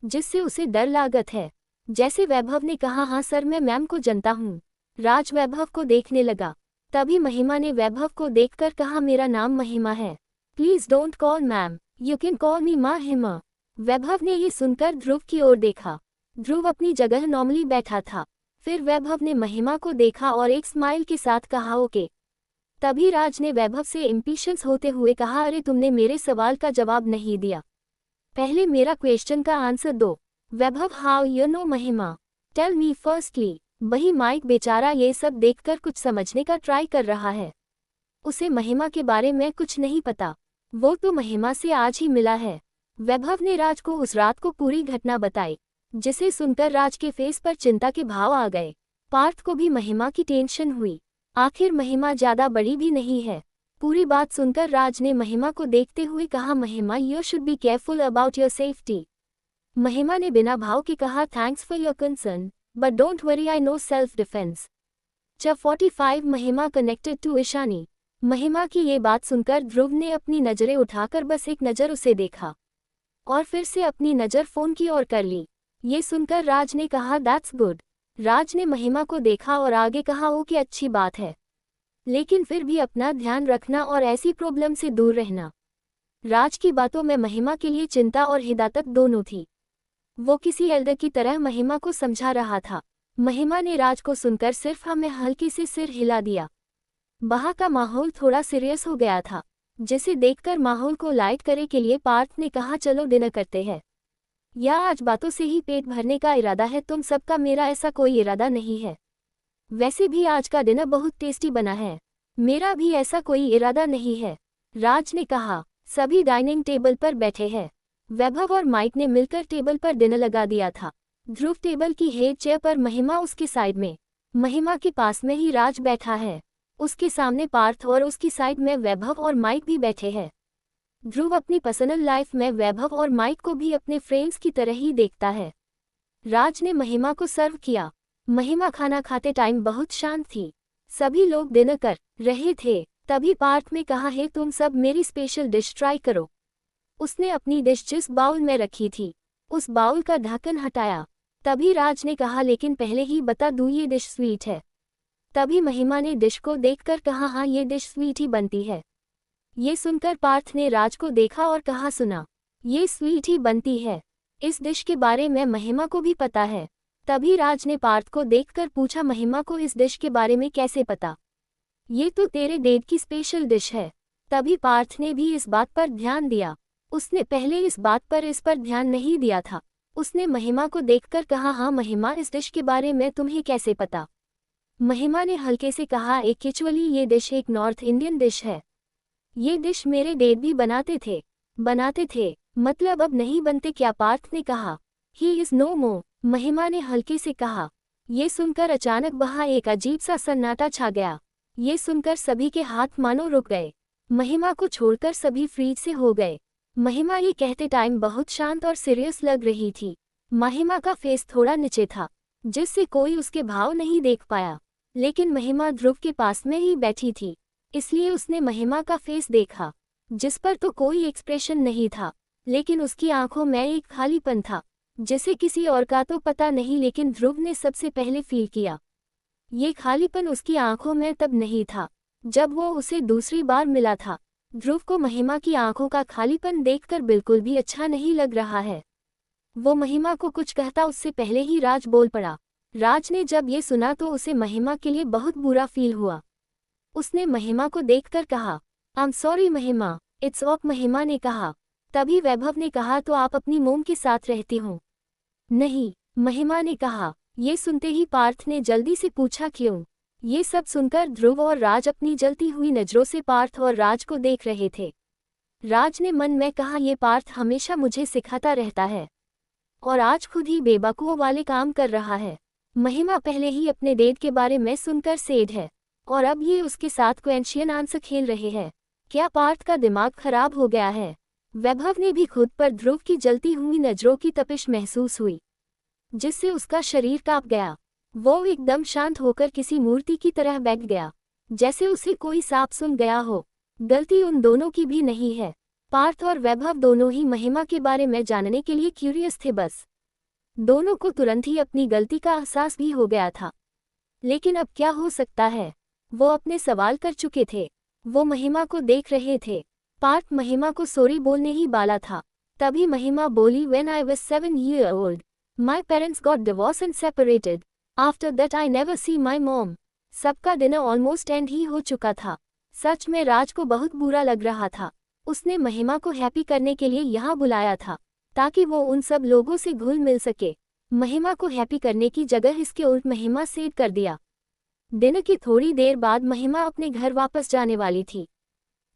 जिससे उसे डर लागत है। जैसे वैभव ने कहा, हाँ सर मैं मैम को जानता हूँ। राज वैभव को देखने लगा। तभी महिमा ने वैभव को देखकर कहा, मेरा नाम महिमा है, please don't call ma'am. You can call मी महिमा। वैभव ने ये सुनकर ध्रुव की ओर देखा। ध्रुव अपनी जगह नॉर्मली बैठा था। फिर वैभव ने महिमा को देखा और एक स्माइल के साथ कहा ओके। तभी राज ने वैभव से इम्पेशंस होते हुए कहा, अरे तुमने मेरे सवाल का जवाब नहीं दिया, पहले मेरा क्वेश्चन का आंसर दो। वैभव, हाउ यू नो महिमा, टेल मी फर्स्टली। वही माइक बेचारा ये सब देखकर कुछ समझने का ट्राई कर रहा है। उसे महिमा के बारे में कुछ नहीं पता, वो तो महिमा से आज ही मिला है। वैभव ने राज को उस रात को पूरी घटना बताई, जिसे सुनकर राज के फेस पर चिंता के भाव आ गए। पार्थ को भी महिमा की टेंशन हुई। आखिर महिमा ज्यादा बड़ी भी नहीं है। पूरी बात सुनकर राज ने महिमा को देखते हुए कहा, महिमा you should be careful about your safety. महिमा ने बिना भाव के कहा, thanks for your concern but don't worry, I know self defence. Chapter 45 महिमा कनेक्टेड टू ईशानी। महिमा की ये बात सुनकर ध्रुव ने अपनी नजरें उठाकर बस एक नज़र उसे देखा और फिर से अपनी नज़र फोन की ओर कर ली। ये सुनकर राज ने कहा, दैट्स गुड। राज ने महिमा को देखा और आगे कहा, ओके अच्छी बात है, लेकिन फिर भी अपना ध्यान रखना और ऐसी प्रॉब्लम से दूर रहना। राज की बातों में महिमा के लिए चिंता और हिदायत दोनों थी। वो किसी एल्डर की तरह महिमा को समझा रहा था। महिमा ने राज को सुनकर सिर्फ हमें हल्के से सिर हिला दिया। वहाँ का माहौल थोड़ा सीरियस हो गया था, जिसे देखकर माहौल को लाइट करे के लिए पार्थ ने कहा, चलो डिनर करते हैं। या आज बातों से ही पेट भरने का इरादा है तुम सबका? मेरा ऐसा कोई इरादा नहीं है। वैसे भी आज का डिनर बहुत टेस्टी बना है। मेरा भी ऐसा कोई इरादा नहीं है, राज ने कहा। सभी डाइनिंग टेबल पर बैठे हैं। वैभव और माइक ने मिलकर टेबल पर डिनर लगा दिया था। ध्रुव टेबल की हेड चेयर पर, महिमा उसके साइड में। महिमा के पास में ही राज बैठा है। उसके सामने पार्थ और उसकी साइड में वैभव और माइक भी बैठे हैं। ध्रुव अपनी पर्सनल लाइफ में वैभव और माइक को भी अपने फ्रेंड्स की तरह ही देखता है। राज ने महिमा को सर्व किया। महिमा खाना खाते टाइम बहुत शांत थी। सभी लोग डिनर कर रहे थे। तभी पार्थ ने कहा, है तुम सब मेरी स्पेशल डिश ट्राई करो। उसने अपनी डिश जिस बाउल में रखी थी उस बाउल का ढक्कन हटाया। तभी राज ने कहा, लेकिन पहले ही बता दूं ये डिश स्वीट है। तभी महिमा ने डिश को देखकर कहा, हाँ ये डिश स्वीट ही बनती है। ये सुनकर पार्थ ने राज को देखा और कहा, सुना, ये स्वीट ही बनती है। इस डिश के बारे में महिमा को भी पता है। तभी राज ने पार्थ को देखकर पूछा, महिमा को इस डिश के बारे में कैसे पता? ये तो तेरे डेड की स्पेशल डिश है। तभी पार्थ ने भी इस बात पर ध्यान दिया। उसने पहले इस पर ध्यान नहीं दिया था। उसने महिमा को देखकर कहा, हाँ महिमा इस डिश के बारे में तुम्हें कैसे पता? महिमा ने हल्के से कहा, एक्चुअली ये डिश एक नॉर्थ इंडियन डिश है। ये डिश मेरे डैड भी बनाते थे। मतलब अब नहीं बनते क्या? पार्थ ने कहा। ही इज नो मोर, महिमा ने हल्के से कहा। ये सुनकर अचानक वहाँ एक अजीब सा सन्नाटा छा गया। ये सुनकर सभी के हाथ मानो रुक गए। महिमा को छोड़कर सभी फ्रीज से हो गए। महिमा ये कहते टाइम बहुत शांत और सीरियस लग रही थी। महिमा का फेस थोड़ा नीचे था, जिससे कोई उसके भाव नहीं देख पाया, लेकिन महिमा ध्रुव के पास में ही बैठी थी, इसलिए उसने महिमा का फेस देखा, जिस पर तो कोई एक्सप्रेशन नहीं था, लेकिन उसकी आंखों में एक खालीपन था, जिसे किसी और का तो पता नहीं, लेकिन ध्रुव ने सबसे पहले फील किया। ये खालीपन उसकी आंखों में तब नहीं था जब वो उसे दूसरी बार मिला था। ध्रुव को महिमा की आंखों का खालीपन देखकर बिल्कुल भी अच्छा नहीं लग रहा है। वो महिमा को कुछ कहता उससे पहले ही राज बोल पड़ा। राज ने जब ये सुना तो उसे महिमा के लिए बहुत बुरा फील हुआ। उसने महिमा को देखकर कहा, आई एम सॉरी महिमा, इट्स ओके। महिमा ने कहा। तभी वैभव ने कहा, तो आप अपनी मोम के साथ रहती हो? नहीं, महिमा ने कहा। ये सुनते ही पार्थ ने जल्दी से पूछा, क्यों? ये सब सुनकर ध्रुव और राज अपनी जलती हुई नजरों से पार्थ और राज को देख रहे थे। राज ने मन में कहा, ये पार्थ हमेशा मुझे सिखाता रहता है और आज खुद ही बेवकूफ़ों वाले काम कर रहा है। महिमा पहले ही अपने डेट के बारे में सुनकर सैड है और अब ये उसके साथ क्वेश्चन आंसर खेल रहे हैं। क्या पार्थ का दिमाग खराब हो गया है? वैभव ने भी खुद पर ध्रुव की जलती हुई नजरों की तपिश महसूस हुई, जिससे उसका शरीर कांप गया। वो एकदम शांत होकर किसी मूर्ति की तरह बैठ गया, जैसे उसे कोई सांप सुन गया हो। गलती उन दोनों की भी नहीं है। पार्थ और वैभव दोनों ही महिमा के बारे में जानने के लिए क्यूरियस थे। बस दोनों को तुरंत ही अपनी गलती का एहसास भी हो गया था, लेकिन अब क्या हो सकता है? वो अपने सवाल कर चुके थे। वो महिमा को देख रहे थे। पार्थ महिमा को सॉरी बोलने ही वाला था, तभी महिमा बोली, When I was 7 years old, my parents got divorced and separated. After that I never see my mom. सबका डिनर ऑलमोस्ट एंड ही हो चुका था। सच में राज को बहुत बुरा लग रहा था। उसने महिमा को हैप्पी करने के लिए यहाँ बुलाया था ताकि वो उन सब लोगों से घुल मिल सके। महिमा को हैप्पी करने की जगह इसके उल्ट महिमा सेड कर दिया। डिनर की थोड़ी देर बाद महिमा अपने घर वापस जाने वाली थी।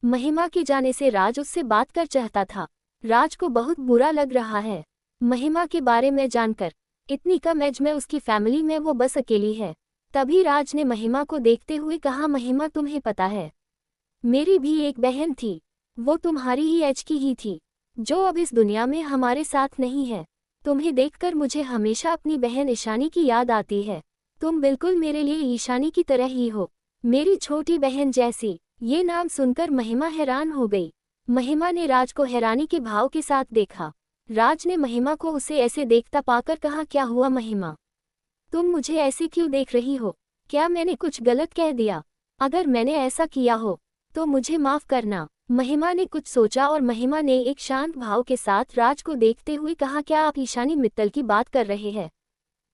महिमा के जाने से राज उससे बात कर चाहता था। राज को बहुत बुरा लग रहा है महिमा के बारे में जानकर। इतनी कम एज में उसकी फैमिली में वो बस अकेली है। तभी राज ने महिमा को देखते हुए कहा, महिमा तुम्हें पता है मेरी भी एक बहन थी, वो तुम्हारी ही एज की ही थी, जो अब इस दुनिया में हमारे साथ नहीं है। तुम्हें देखकर मुझे हमेशा अपनी बहन ईशानी की याद आती है। तुम बिल्कुल मेरे लिए ईशानी की तरह ही हो, मेरी छोटी बहन जैसी। ये नाम सुनकर महिमा हैरान हो गई। महिमा ने राज को हैरानी के भाव के साथ देखा। राज ने महिमा को उसे ऐसे देखता पाकर कहा, क्या हुआ महिमा, तुम मुझे ऐसे क्यों देख रही हो? क्या मैंने कुछ गलत कह दिया? अगर मैंने ऐसा किया हो तो मुझे माफ करना। महिमा ने कुछ सोचा और महिमा ने एक शांत भाव के साथ राज को देखते हुए कहा, क्या आप ईशानी मित्तल की बात कर रहे हैं?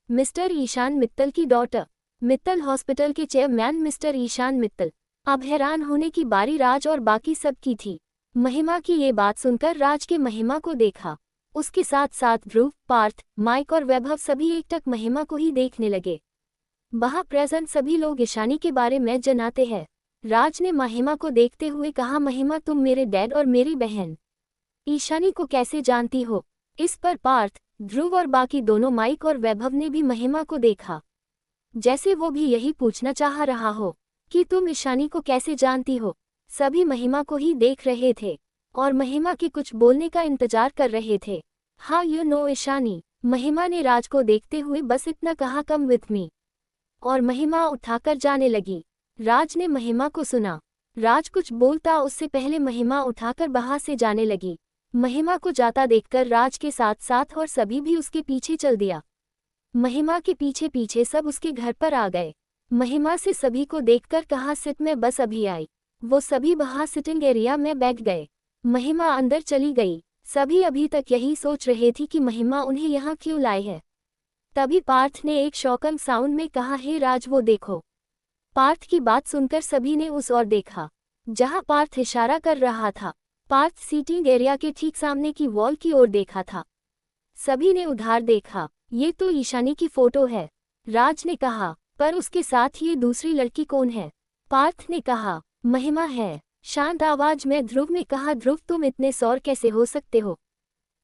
मिस्टर ईशान मित्तल की डॉटर, मित्तल हॉस्पिटल के चेयरमैन मिस्टर ईशान मित्तल। अब हैरान होने की बारी राज और बाकी सब की थी। महिमा की ये बात सुनकर राज के महिमा को देखा। उसके साथ साथ ध्रुव, पार्थ, माइक और वैभव सभी एकटक महिमा को ही देखने लगे। वहां प्रेजेंट सभी लोग ईशानी के बारे में जनाते हैं। राज ने महिमा को देखते हुए कहा, महिमा तुम मेरे डैड और मेरी बहन ईशानी को कैसे जानती हो? इस पर पार्थ, ध्रुव और बाकी दोनों माइक और वैभव ने भी महिमा को देखा, जैसे वो भी यही पूछना चाह रहा हो कि तुम ईशानी को कैसे जानती हो। सभी महिमा को ही देख रहे थे और महिमा के कुछ बोलने का इंतजार कर रहे थे। हाँ यू नो ईशानी, महिमा ने राज को देखते हुए बस इतना कहा, कम विथ मी, और महिमा उठाकर जाने लगी। राज ने महिमा को सुना। राज कुछ बोलता उससे पहले महिमा उठाकर बाहर से जाने लगी। महिमा को जाता देखकर राज के साथ साथ और सभी भी उसके पीछे चल दिया। महिमा के पीछे पीछे सब उसके घर पर आ गए। महिमा से सभी को देखकर कहा, सिट में बस अभी आई। वो सभी बाहर सिटिंग एरिया में बैठ गए। महिमा अंदर चली गई। सभी अभी तक यही सोच रहे थी कि महिमा उन्हें यहाँ क्यों लाए है। तभी पार्थ ने एक शॉकिंग साउंड में कहा, हे राज वो देखो। पार्थ की बात सुनकर सभी ने उस ओर देखा जहां पार्थ इशारा कर रहा था। पार्थ सीटिंग एरिया के ठीक सामने की वॉल की ओर देखा था। सभी ने उधार देखा। ये तो ईशानी की फोटो है, राज ने कहा, पर उसके साथ ये दूसरी लड़की कौन है? पार्थ ने कहा, महिमा है। शांत आवाज में ध्रुव ने कहा, ध्रुव तुम इतने सौर कैसे हो सकते हो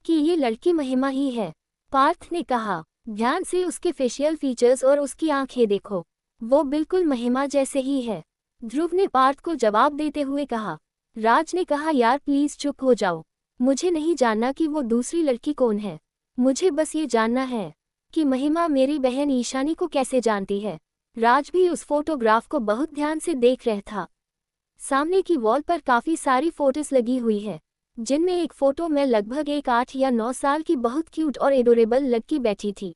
कि ये लड़की महिमा ही है? पार्थ ने कहा, ध्यान से उसके फेशियल फीचर्स और उसकी आंखें देखो, वो बिल्कुल महिमा जैसे ही है। ध्रुव ने पार्थ को जवाब देते हुए कहा। राज ने कहा, यार प्लीज चुप हो जाओ, मुझे नहीं जानना कि वो दूसरी लड़की कौन है। मुझे बस ये जानना है कि महिमा मेरी बहन ईशानी को कैसे जानती है। राज भी उस फोटोग्राफ को बहुत ध्यान से देख रहा था। सामने की वॉल पर काफी सारी फोटोज लगी हुई है, जिनमें एक फोटो में लगभग एक 8 या 9 साल की बहुत क्यूट और एडोरेबल लड़की बैठी थी।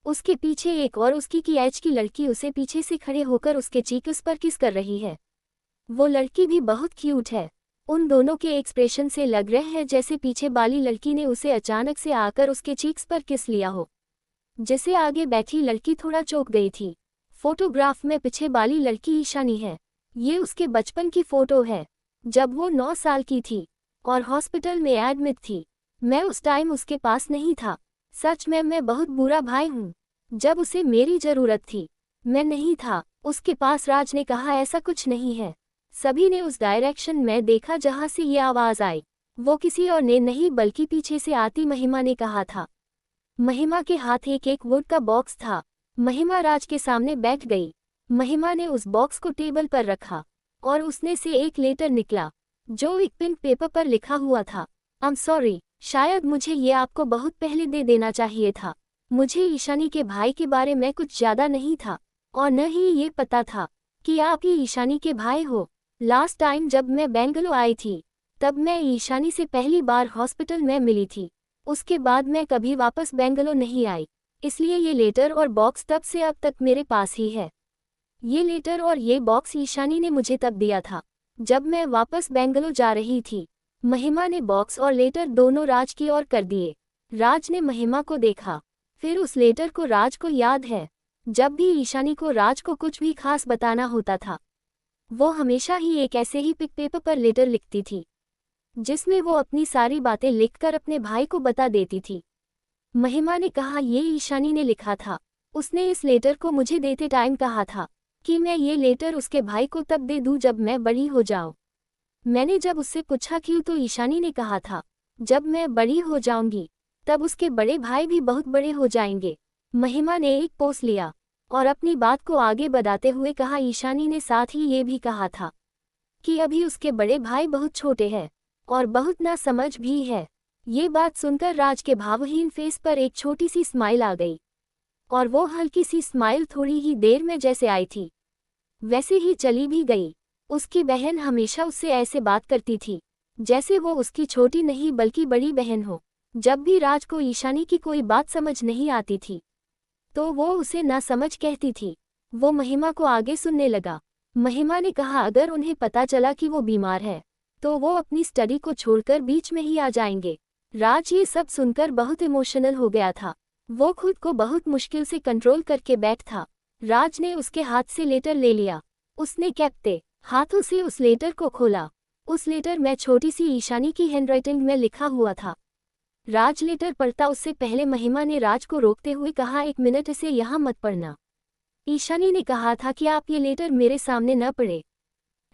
उसके पीछे एक और उसकी की एज की लड़की उसे पीछे से खड़े होकर उसके चीक्स पर किस कर रही है। वो लड़की भी बहुत क्यूट है। उन दोनों के एक्सप्रेशन से लग रहे हैं जैसे पीछे वाली लड़की ने उसे अचानक से आकर उसके चीक्स पर किस लिया हो, जिसे आगे बैठी लड़की थोड़ा चौंक गई थी। फोटोग्राफ में पीछे वाली लड़की ईशानी है। ये उसके बचपन की फोटो है, जब वो 9 साल की थी और हॉस्पिटल में एडमिट थी। मैं उस टाइम उसके पास नहीं था। सच में मैं बहुत बुरा भाई हूँ। जब उसे मेरी जरूरत थी मैं नहीं था उसके पास। राज ने कहा, ऐसा कुछ नहीं है। सभी ने उस डायरेक्शन में देखा जहां से ये आवाज आई। वो किसी और ने नहीं बल्कि पीछे से आती महिमा ने कहा था। महिमा के हाथ एक वुड का बॉक्स था। महिमा राज के सामने बैठ गई। महिमा ने उस बॉक्स को टेबल पर रखा और उसने से एक लेटर निकला जो एक पिंक पेपर पर लिखा हुआ था। आई एम सॉरी, शायद मुझे ये आपको बहुत पहले दे देना चाहिए था। मुझे ईशानी के भाई के बारे में कुछ ज्यादा नहीं था और न ही ये पता था कि आप ही ईशानी के भाई हो। लास्ट टाइम जब मैं बेंगलुरु आई थी तब मैं ईशानी से पहली बार हॉस्पिटल में मिली थी। उसके बाद मैं कभी वापस बेंगलुरु नहीं आई, इसलिए ये लेटर और बॉक्स तब से अब तक मेरे पास ही है। ये लेटर और ये बॉक्स ईशानी ने मुझे तब दिया था जब मैं वापस बेंगलुरु जा रही थी। महिमा ने बॉक्स और लेटर दोनों राज की ओर कर दिए। राज ने महिमा को देखा, फिर उस लेटर को। राज को याद है, जब भी ईशानी को राज को कुछ भी खास बताना होता था, वो हमेशा ही एक ऐसे ही पिक पेपर पर लेटर लिखती थी, जिसमें वो अपनी सारी बातें लिखकर अपने भाई को बता देती थी। महिमा ने कहा, ये ईशानी ने लिखा था। उसने इस लेटर को मुझे देते टाइम कहा था कि मैं ये लेटर उसके भाई को तब दे दूं जब मैं बड़ी हो जाऊं। मैंने जब उससे पूछा क्यों, तो ईशानी ने कहा था, जब मैं बड़ी हो जाऊंगी तब उसके बड़े भाई भी बहुत बड़े हो जाएंगे। महिमा ने एक पोस लिया और अपनी बात को आगे बढ़ाते हुए कहा, ईशानी ने साथ ही ये भी कहा था कि अभी उसके बड़े भाई बहुत छोटे हैं और बहुत नासमझ भी है। ये बात सुनकर राज के भावहीन फेस पर एक छोटी सी स्माइल आ गई, और वो हल्की सी स्माइल थोड़ी ही देर में जैसे आई थी वैसे ही चली भी गई। उसकी बहन हमेशा उससे ऐसे बात करती थी जैसे वो उसकी छोटी नहीं बल्कि बड़ी बहन हो। जब भी राज को ईशानी की कोई बात समझ नहीं आती थी तो वो उसे नासमझ कहती थी। वो महिमा को आगे सुनने लगा। महिमा ने कहा, अगर उन्हें पता चला कि वो बीमार है तो वो अपनी स्टडी को छोड़कर बीच में ही आ जाएंगे। राज ये सब सुनकर बहुत इमोशनल हो गया था। वो खुद को बहुत मुश्किल से कंट्रोल करके बैठ था। राज ने उसके हाथ से लेटर ले लिया। उसने कैप्टे हाथों से उस लेटर को खोला। उस लेटर में छोटी सी ईशानी की हैंडराइटिंग में लिखा हुआ था। राज लेटर पढ़ता उससे पहले महिमा ने राज को रोकते हुए कहा, 1 मिनट, इसे यहाँ मत पढ़ना। ईशानी ने कहा था कि आप ये लेटर मेरे सामने न पढ़े।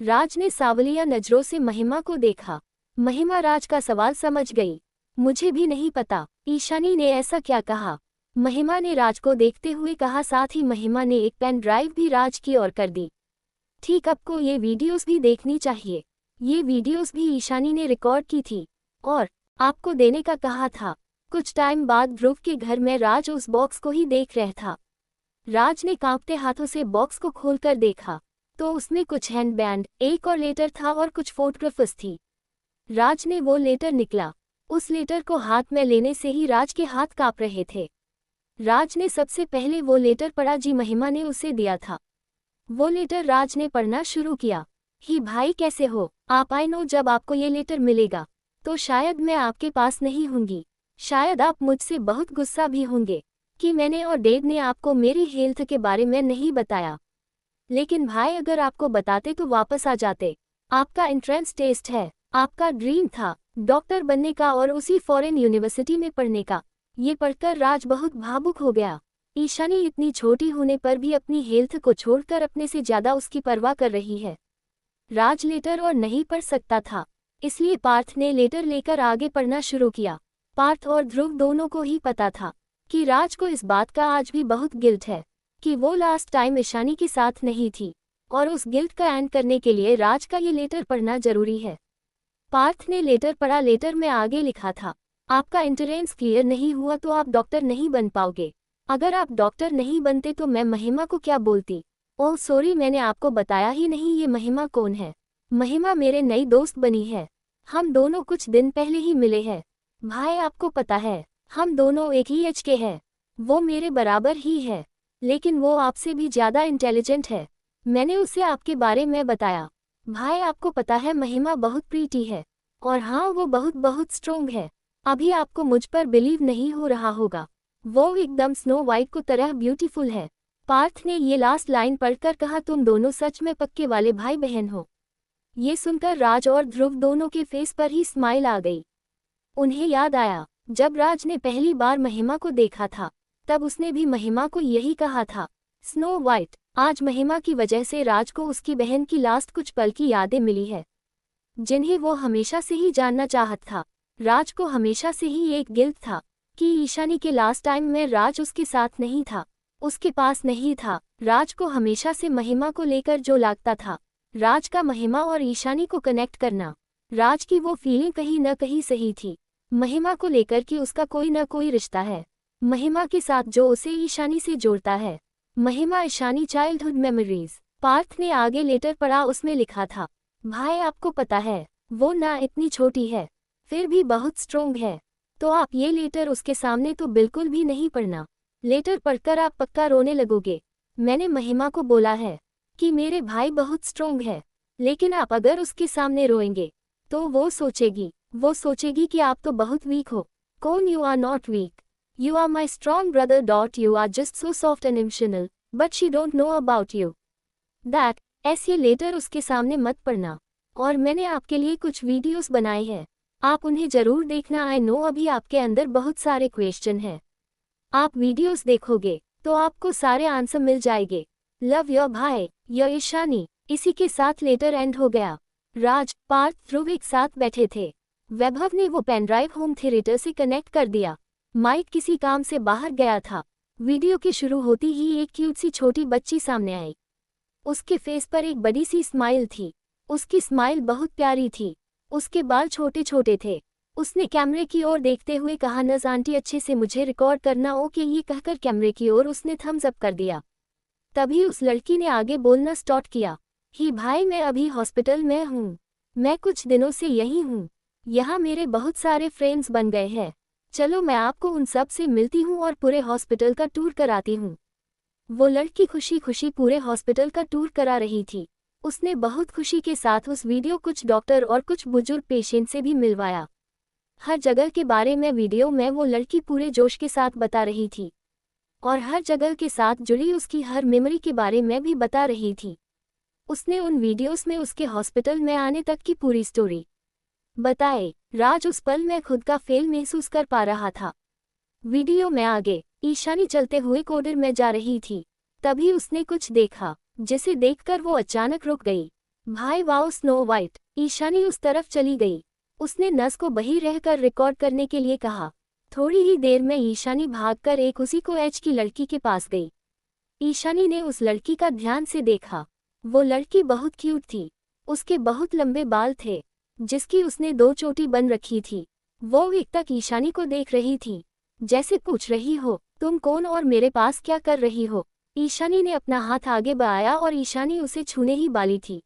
राज ने सावलिया नजरों से महिमा को देखा। महिमा राज का सवाल समझ गई। मुझे भी नहीं पता ईशानी ने ऐसा क्या कहा। महिमा ने राज को देखते हुए कहा। साथ ही महिमा ने एक पेन ड्राइव भी राज की ओर कर दी। ठीक, आपको ये वीडियोस भी देखनी चाहिए। ये वीडियोस भी ईशानी ने रिकॉर्ड की थी और आपको देने का कहा था। कुछ टाइम बाद ध्रुव के घर में राज उस बॉक्स को ही देख रहा था। राज ने कांपते हाथों से बॉक्स को खोलकर देखा तो उसमें कुछ हैंडबैंड, एक और लेटर था और कुछ फोटोग्राफ्स थी। राज ने वो लेटर निकला। उस लेटर को हाथ में लेने से ही राज के हाथ कांप रहे थे। राज ने सबसे पहले वो लेटर पढ़ा जी महिमा ने उसे दिया था। वो लेटर राज ने पढ़ना शुरू किया। ही भाई, कैसे हो आप? आई नो जब आपको ये लेटर मिलेगा तो शायद मैं आपके पास नहीं होंगी। शायद आप मुझसे बहुत गुस्सा भी होंगे कि मैंने और डैड ने आपको मेरी हेल्थ के बारे में नहीं बताया। लेकिन भाई, अगर आपको बताते तो वापस आ जाते। आपका एंट्रेंस टेस्ट है, आपका ड्रीम था डॉक्टर बनने का और उसी फॉरेन यूनिवर्सिटी में पढ़ने का। ये पढ़कर राज बहुत भावुक हो गया। ईशानी इतनी छोटी होने पर भी अपनी हेल्थ को छोड़कर अपने से ज्यादा उसकी परवाह कर रही है। राज लेटर और नहीं पढ़ सकता था, इसलिए पार्थ ने लेटर लेकर आगे पढ़ना शुरू किया। पार्थ और ध्रुव दोनों को ही पता था कि राज को इस बात का आज भी बहुत गिल्ट है कि वो लास्ट टाइम ईशानी के साथ नहीं थी, और उस गिल्ट का एंड करने के लिए राज का ये लेटर पढ़ना जरूरी है। पार्थ ने लेटर पढ़ा। लेटर में आगे लिखा था, आपका एंट्रेंस क्लियर नहीं हुआ तो आप डॉक्टर नहीं बन पाओगे। अगर आप डॉक्टर नहीं बनते तो मैं महिमा को क्या बोलती। ओह सॉरी, मैंने आपको बताया ही नहीं ये महिमा कौन है। महिमा मेरे नई दोस्त बनी है। हम दोनों कुछ दिन पहले ही मिले हैं। भाई, आपको पता है हम दोनों एक ही एज के हैं। वो मेरे बराबर ही है, लेकिन वो आपसे भी ज़्यादा इंटेलिजेंट है। मैंने उसे आपके बारे में बताया। भाई, आपको पता है महिमा बहुत प्रीटी है, और हाँ, वो बहुत बहुत स्ट्रोंग है। अभी आपको मुझ पर बिलीव नहीं हो रहा होगा, वो एकदम स्नो वाइट को तरह ब्यूटीफुल है। पार्थ ने ये लास्ट लाइन पढ़कर कहा, तुम दोनों सच में पक्के वाले भाई बहन हो। ये सुनकर राज और ध्रुव दोनों के फेस पर ही स्माइल आ गई। उन्हें याद आया, जब राज ने पहली बार महिमा को देखा था तब उसने भी महिमा को यही कहा था, स्नो वाइट। आज महिमा की वजह से राज को उसकी बहन की लास्ट कुछ पल की यादें मिली है, जिन्हें वो हमेशा से ही जानना चाहता था। राज को हमेशा से ही एक गिल्ट था कि ईशानी के लास्ट टाइम में राज उसके साथ नहीं था, उसके पास नहीं था। राज को हमेशा से महिमा को लेकर जो लगता था, राज का महिमा और ईशानी को कनेक्ट करना, राज की वो फीलिंग कहीं न कहीं सही थी। महिमा को लेकर कि उसका कोई न कोई रिश्ता है, महिमा के साथ जो उसे ईशानी से जोड़ता है। महिमा ईशानी चाइल्डहुड मेमोरीज। पार्थ ने आगे लेटर पढ़ा। उसमें लिखा था, भाई आपको पता है वो ना इतनी छोटी है फिर भी बहुत स्ट्रोंग है, तो आप ये लेटर उसके सामने तो बिल्कुल भी नहीं पढ़ना। लेटर पढ़कर आप पक्का रोने लगोगे। मैंने महिमा को बोला है कि मेरे भाई बहुत स्ट्रोंग है, लेकिन आप अगर उसके सामने रोएंगे तो वो सोचेगी कि आप तो बहुत वीक हो। कौन? You are not weak, you are my strong brother that you are just so soft and emotional, but she don't know about you that. ऐसे लेटर उसके सामने मत पढ़ना। और मैंने आपके लिए कुछ वीडियोस बनाए हैं, आप उन्हें जरूर देखना। आई नो अभी आपके अंदर बहुत सारे क्वेश्चन हैं, आप वीडियोस देखोगे तो आपको सारे आंसर मिल जाएंगे। लव योर भाई, योर ईशानी। इसी के साथ लेटर एंड हो गया। राज, पार्थ, ध्रुव एक साथ बैठे थे। वैभव ने वो पेनड्राइव होम थिएटर से कनेक्ट कर दिया। माइक किसी काम से बाहर गया था। वीडियो के शुरू होती ही एक क्यूट सी छोटी बच्ची सामने आई। उसके फेस पर एक बड़ी सी स्माइल थी। उसकी स्माइल बहुत प्यारी थी। उसके बाल छोटे छोटे थे। उसने कैमरे की ओर देखते हुए कहा, नज़ आंटी अच्छे से मुझे रिकॉर्ड करना। ओके, ये कहकर कैमरे की ओर उसने थम्स अप कर दिया। तभी उस लड़की ने आगे बोलना स्टार्ट किया। ही भाई, मैं अभी हॉस्पिटल में हूँ, मैं कुछ दिनों से यहीं हूँ। यहाँ मेरे बहुत सारे फ्रेंड्स बन गए हैं। चलो मैं आपको उन सब से मिलती हूँ और पूरे हॉस्पिटल का टूर कराती हूँ। वो लड़की खुशी खुशी पूरे हॉस्पिटल का टूर करा रही थी। उसने बहुत खुशी के साथ उस वीडियो कुछ डॉक्टर और कुछ बुजुर्ग पेशेंट से भी मिलवाया। हर जगह के बारे में वीडियो में वो लड़की पूरे जोश के साथ बता रही थी और हर जगह के साथ जुड़ी उसकी हर मेमोरी के बारे में भी बता रही थी। उसने उन वीडियोस में उसके हॉस्पिटल में आने तक की पूरी स्टोरी बताए। राज उस पल में खुद का फेल महसूस कर पा रहा था। वीडियो में आगे ईशानी चलते हुए कॉरिडोर में जा रही थी। तभी उसने कुछ देखा जिसे देखकर वो अचानक रुक गई। भाई वाओ, स्नो वाइट। ईशानी उस तरफ चली गई। उसने नस को बही रहकर रिकॉर्ड करने के लिए कहा। थोड़ी ही देर में ईशानी भागकर एक उसी को एच की लड़की के पास गई। ईशानी ने उस लड़की का ध्यान से देखा। वो लड़की बहुत क्यूट थी। उसके बहुत लंबे बाल थे जिसकी उसने 2 चोटी बन रखी थी। वो एकटक ईशानी को देख रही थी, जैसे पूछ रही हो, तुम कौन और मेरे पास क्या कर रही हो। ईशानी ने अपना हाथ आगे बढ़ाया और ईशानी उसे छूने ही वाली थी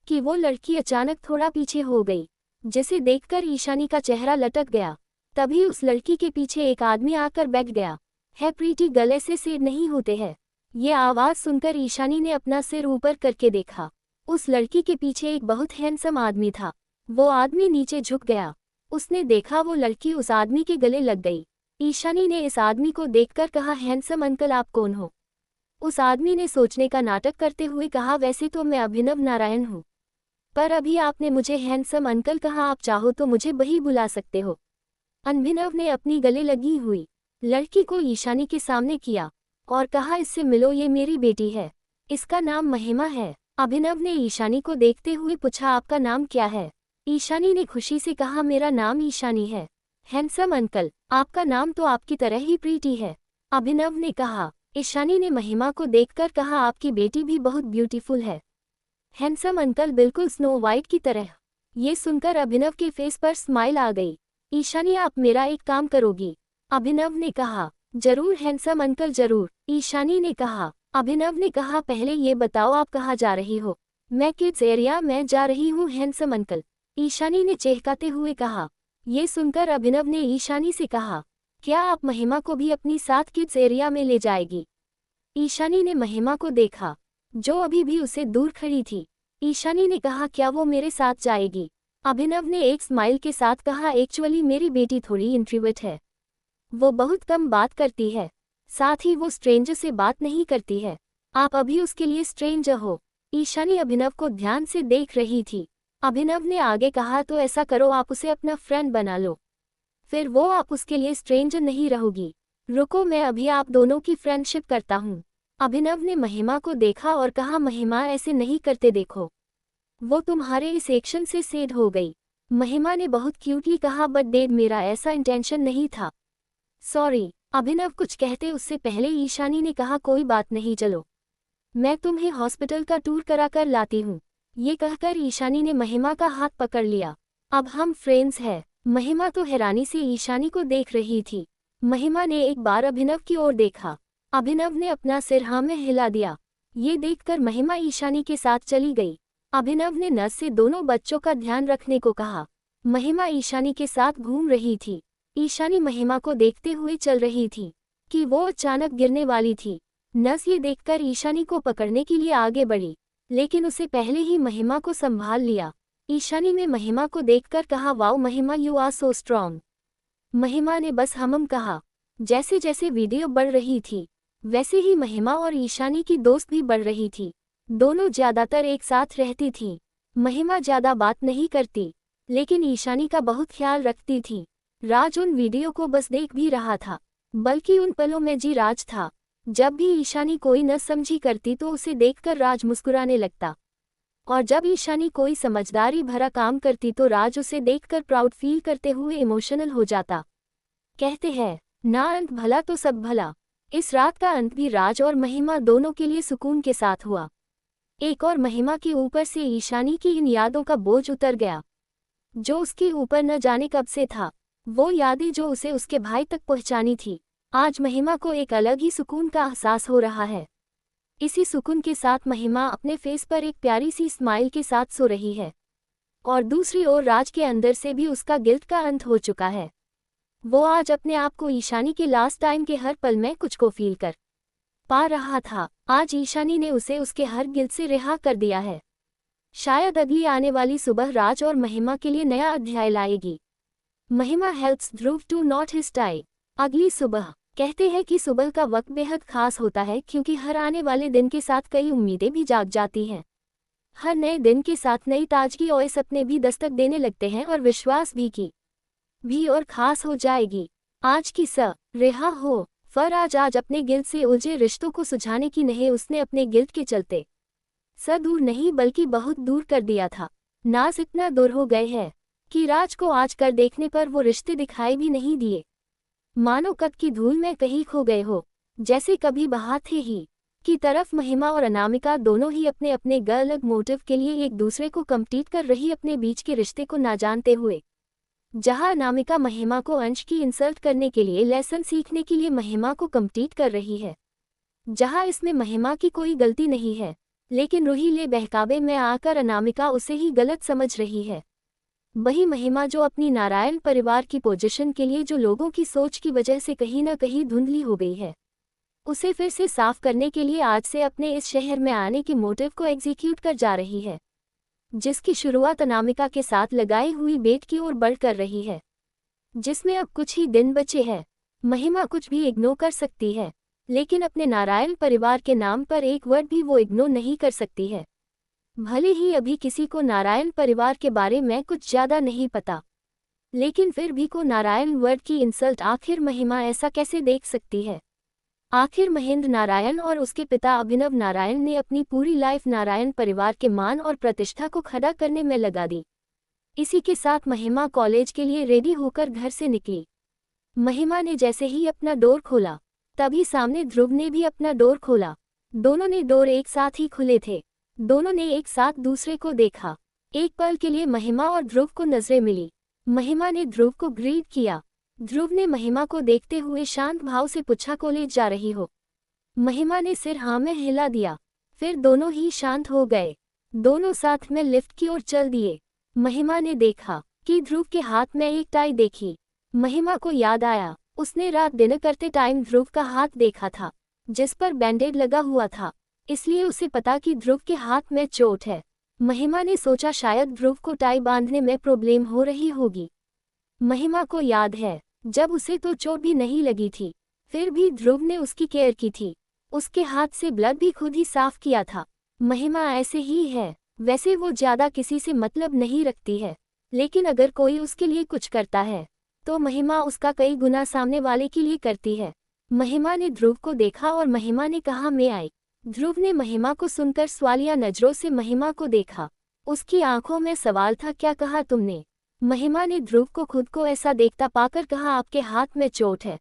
कि वो लड़की अचानक थोड़ा पीछे हो गई, जिसे देखकर ईशानी का चेहरा लटक गया। तभी उस लड़की के पीछे एक आदमी आकर बैठ गया। है प्रीति, गले से सिर नहीं होते हैं। ये आवाज़ सुनकर ईशानी ने अपना सिर ऊपर करके देखा। उस लड़की के पीछे एक बहुत हैंडसम आदमी था। वो आदमी नीचे झुक गया। उसने देखा वो लड़की उस आदमी के गले लग गई। ईशानी ने इस आदमी को देखकर कहा, हैंडसम अंकल आप कौन हो? उस आदमी ने सोचने का नाटक करते हुए कहा, वैसे तो मैं अभिनव नारायण हूँ, पर अभी आपने मुझे हैंडसम अंकल कहा, आप चाहो तो मुझे बही बुला सकते हो। अभिनव ने अपनी गले लगी हुई लड़की को ईशानी के सामने किया और कहा, इससे मिलो, ये मेरी बेटी है, इसका नाम महिमा है। अभिनव ने ईशानी को देखते हुए पूछा, आपका नाम क्या है? ईशानी ने खुशी से कहा, मेरा नाम ईशानी है। हैंडसम अंकल, आपका नाम तो आपकी तरह ही प्रीति है, अभिनव ने कहा। ईशानी ने महिमा को देखकर कहा, आपकी बेटी भी बहुत ब्यूटीफुल है। हैंडसम अंकल बिल्कुल स्नो वाइट की तरह। ये सुनकर अभिनव के फेस पर स्माइल आ गई। ईशानी, आप मेरा एक काम करोगी? अभिनव ने कहा। जरूर हैंडसम अंकल, जरूर, ईशानी ने कहा। अभिनव ने कहा, पहले ये बताओ आप कहाँ जा रही हो? मैं किड्स एरिया में जा रही हूँ हैंडसम अंकल, ईशानी ने चहकाते हुए कहा। ये सुनकर अभिनव ने ईशानी से कहा, क्या आप महिमा को भी अपनी साथ किड्स एरिया में ले जाएगी? ईशानी ने महिमा को देखा जो अभी भी उसे दूर खड़ी थी। ईशानी ने कहा, क्या वो मेरे साथ जाएगी? अभिनव ने एक स्माइल के साथ कहा, एक्चुअली मेरी बेटी थोड़ी इंट्रोवर्ट है, वो बहुत कम बात करती है, साथ ही वो स्ट्रेंजर से बात नहीं करती है। आप अभी उसके लिए स्ट्रेंजर हो। ईशानी अभिनव को ध्यान से देख रही थी। अभिनव ने आगे कहा, तो ऐसा करो, आप उसे अपना फ्रेंड बना लो, फिर वो आप उसके लिए स्ट्रेंजर नहीं रहोगी। रुको, मैं अभी आप दोनों की फ्रेंडशिप करता हूँ। अभिनव ने महिमा को देखा और कहा, महिमा ऐसे नहीं करते, देखो वो तुम्हारे इस एक्शन से सैड हो गई। महिमा ने बहुत क्यूटली कहा, बट डैड मेरा ऐसा इंटेंशन नहीं था, सॉरी। अभिनव कुछ कहते उससे पहले ईशानी ने कहा, कोई बात नहीं, चलो मैं तुम्हें हॉस्पिटल का टूर करा कर लाती हूँ। ये कहकर ईशानी ने महिमा का हाथ पकड़ लिया। अब हम फ्रेंड्स हैं। महिमा तो हैरानी से ईशानी को देख रही थी। महिमा ने एक बार अभिनव की ओर देखा। अभिनव ने अपना सिर हाँ में हिला दिया। ये देखकर महिमा ईशानी के साथ चली गई। अभिनव ने नर्स से दोनों बच्चों का ध्यान रखने को कहा। महिमा ईशानी के साथ घूम रही थी। ईशानी महिमा को देखते हुए चल रही थी कि वो अचानक गिरने वाली थी। नर्स ये देखकर ईशानी को पकड़ने के लिए आगे बढ़ी, लेकिन उसे पहले ही महिमा को संभाल लिया। ईशानी ने महिमा को देखकर कहा, वाओ महिमा, यू आर सो स्ट्रॉन्ग। महिमा ने बस हमम कहा। जैसे जैसे वीडियो बढ़ रही थी वैसे ही महिमा और ईशानी की दोस्त भी बढ़ रही थी। दोनों ज्यादातर एक साथ रहती थीं। महिमा ज्यादा बात नहीं करती, लेकिन ईशानी का बहुत ख्याल रखती थी। राज उन वीडियो को बस देख भी रहा था, बल्कि उन पलों में जी राज था। जब भी ईशानी कोई न समझी करती तो उसे देखकर राज मुस्कुराने लगता, और जब ईशानी कोई समझदारी भरा काम करती तो राज उसे देखकर प्राउड फील करते हुए इमोशनल हो जाता। कहते हैं ना, अंत भला तो सब भला। इस रात का अंत भी राज और महिमा दोनों के लिए सुकून के साथ हुआ। एक और महिमा के ऊपर से ईशानी की इन यादों का बोझ उतर गया, जो उसके ऊपर न जाने कब से था। वो यादें जो उसे उसके भाई तक पहुंचानी थी। आज महिमा को एक अलग ही सुकून का एहसास हो रहा है। इसी सुकून के साथ महिमा अपने फेस पर एक प्यारी सी स्माइल के साथ सो रही है, और दूसरी ओर राज के अंदर से भी उसका गिल्ट का अंत हो चुका है। वो आज अपने आप को ईशानी के लास्ट टाइम के हर पल में कुछ को फील कर पा रहा था। आज ईशानी ने उसे उसके हर गिल्ट से रिहा कर दिया है। शायद अगली आने वाली सुबह राज और महिमा के लिए नया अध्याय लाएगी। Mahima helps Dhruv to knot his tie. अगली सुबह। कहते हैं कि सुबह का वक्त बेहद खास होता है, क्योंकि हर आने वाले दिन के साथ कई उम्मीदें भी जाग जाती हैं। हर नए दिन के साथ नई ताजगी और सपने भी दस्तक देने लगते हैं, और विश्वास भी और खास हो जाएगी। आज की रिहा हो फराज आज अपने गिल्ट से उलझे रिश्तों को सुझाने की नहीं, उसने अपने गिल्ट के चलते दूर नहीं बल्कि बहुत दूर कर दिया था। नाज इतना दूर हो गए हैं कि राज को आज कर देखने पर वो रिश्ते दिखाई भी नहीं दिए, मानो कद की धूल में कहीं खो गए हो। जैसे कभी बहा थे ही की तरफ महिमा और अनामिका दोनों ही अपने अपने अलग मोटिव के लिए एक दूसरे को कंप्लीट कर रही, अपने बीच के रिश्ते को ना जानते हुए। जहां अनामिका महिमा को अंश की इंसल्ट करने के लिए लेसन सीखने के लिए महिमा को कंप्लीट कर रही है, जहां इसमें महिमा की कोई गलती नहीं है, लेकिन रूहीले बहकावे में आकर अनामिका उसे ही गलत समझ रही है। वही महिमा जो अपनी नारायण परिवार की पोजीशन के लिए जो लोगों की सोच की वजह से कहीं न कहीं धुंधली हो गई है, उसे फिर से साफ करने के लिए आज से अपने इस शहर में आने के मोटिव को एग्जीक्यूट कर जा रही है, जिसकी शुरुआत अनामिका के साथ लगाई हुई बेट की ओर बढ़ कर रही है, जिसमें अब कुछ ही दिन बचे हैं। महिमा कुछ भी इग्नोर कर सकती है, लेकिन अपने नारायण परिवार के नाम पर एक वर्ड भी वो इग्नोर नहीं कर सकती है। भले ही अभी किसी को नारायण परिवार के बारे में कुछ ज़्यादा नहीं पता, लेकिन फिर भी को नारायण वर्ड की इंसल्ट आखिर महिमा ऐसा कैसे देख सकती है। आखिर महेंद्र नारायण और उसके पिता अभिनव नारायण ने अपनी पूरी लाइफ नारायण परिवार के मान और प्रतिष्ठा को खड़ा करने में लगा दी। इसी के साथ महिमा कॉलेज के लिए रेडी होकर घर से निकली। महिमा ने जैसे ही अपना डोर खोला, तभी सामने ध्रुव ने भी अपना डोर खोला। दोनों ने डोर एक साथ ही खुले थे। दोनों ने एक साथ दूसरे को देखा। एक पल के लिए महिमा और ध्रुव को नजरें मिली। महिमा ने ध्रुव को ग्रीट किया। ध्रुव ने महिमा को देखते हुए शांत भाव से पूछा, कॉलेज जा रही हो? महिमा ने सिर हाँ में हिला दिया। फिर दोनों ही शांत हो गए। दोनों साथ में लिफ्ट की ओर चल दिए। महिमा ने देखा कि ध्रुव के हाथ में एक टाई देखी। महिमा को याद आया, उसने रात डिनर करते टाइम ध्रुव का हाथ देखा था, जिस पर बैंडेड लगा हुआ था, इसलिए उसे पता कि ध्रुव के हाथ में चोट है। महिमा ने सोचा शायद ध्रुव को टाई बांधने में प्रॉब्लम हो रही होगी। महिमा को याद है, जब उसे तो चोट भी नहीं लगी थी, फिर भी ध्रुव ने उसकी केयर की थी। उसके हाथ से ब्लड भी खुद ही साफ किया था। महिमा ऐसे ही है। वैसे वो ज्यादा किसी से मतलब नहीं रखती है, लेकिन अगर कोई उसके लिए कुछ करता है तो महिमा उसका कई गुना सामने वाले के लिए करती है। महिमा ने ध्रुव को देखा और महिमा ने कहा मैं आई। ध्रुव ने महिमा को सुनकर सवालिया नजरों से महिमा को देखा। उसकी आंखों में सवाल था, क्या कहा तुमने? महिमा ने ध्रुव को खुद को ऐसा देखता पाकर कहा, आपके हाथ में चोट है।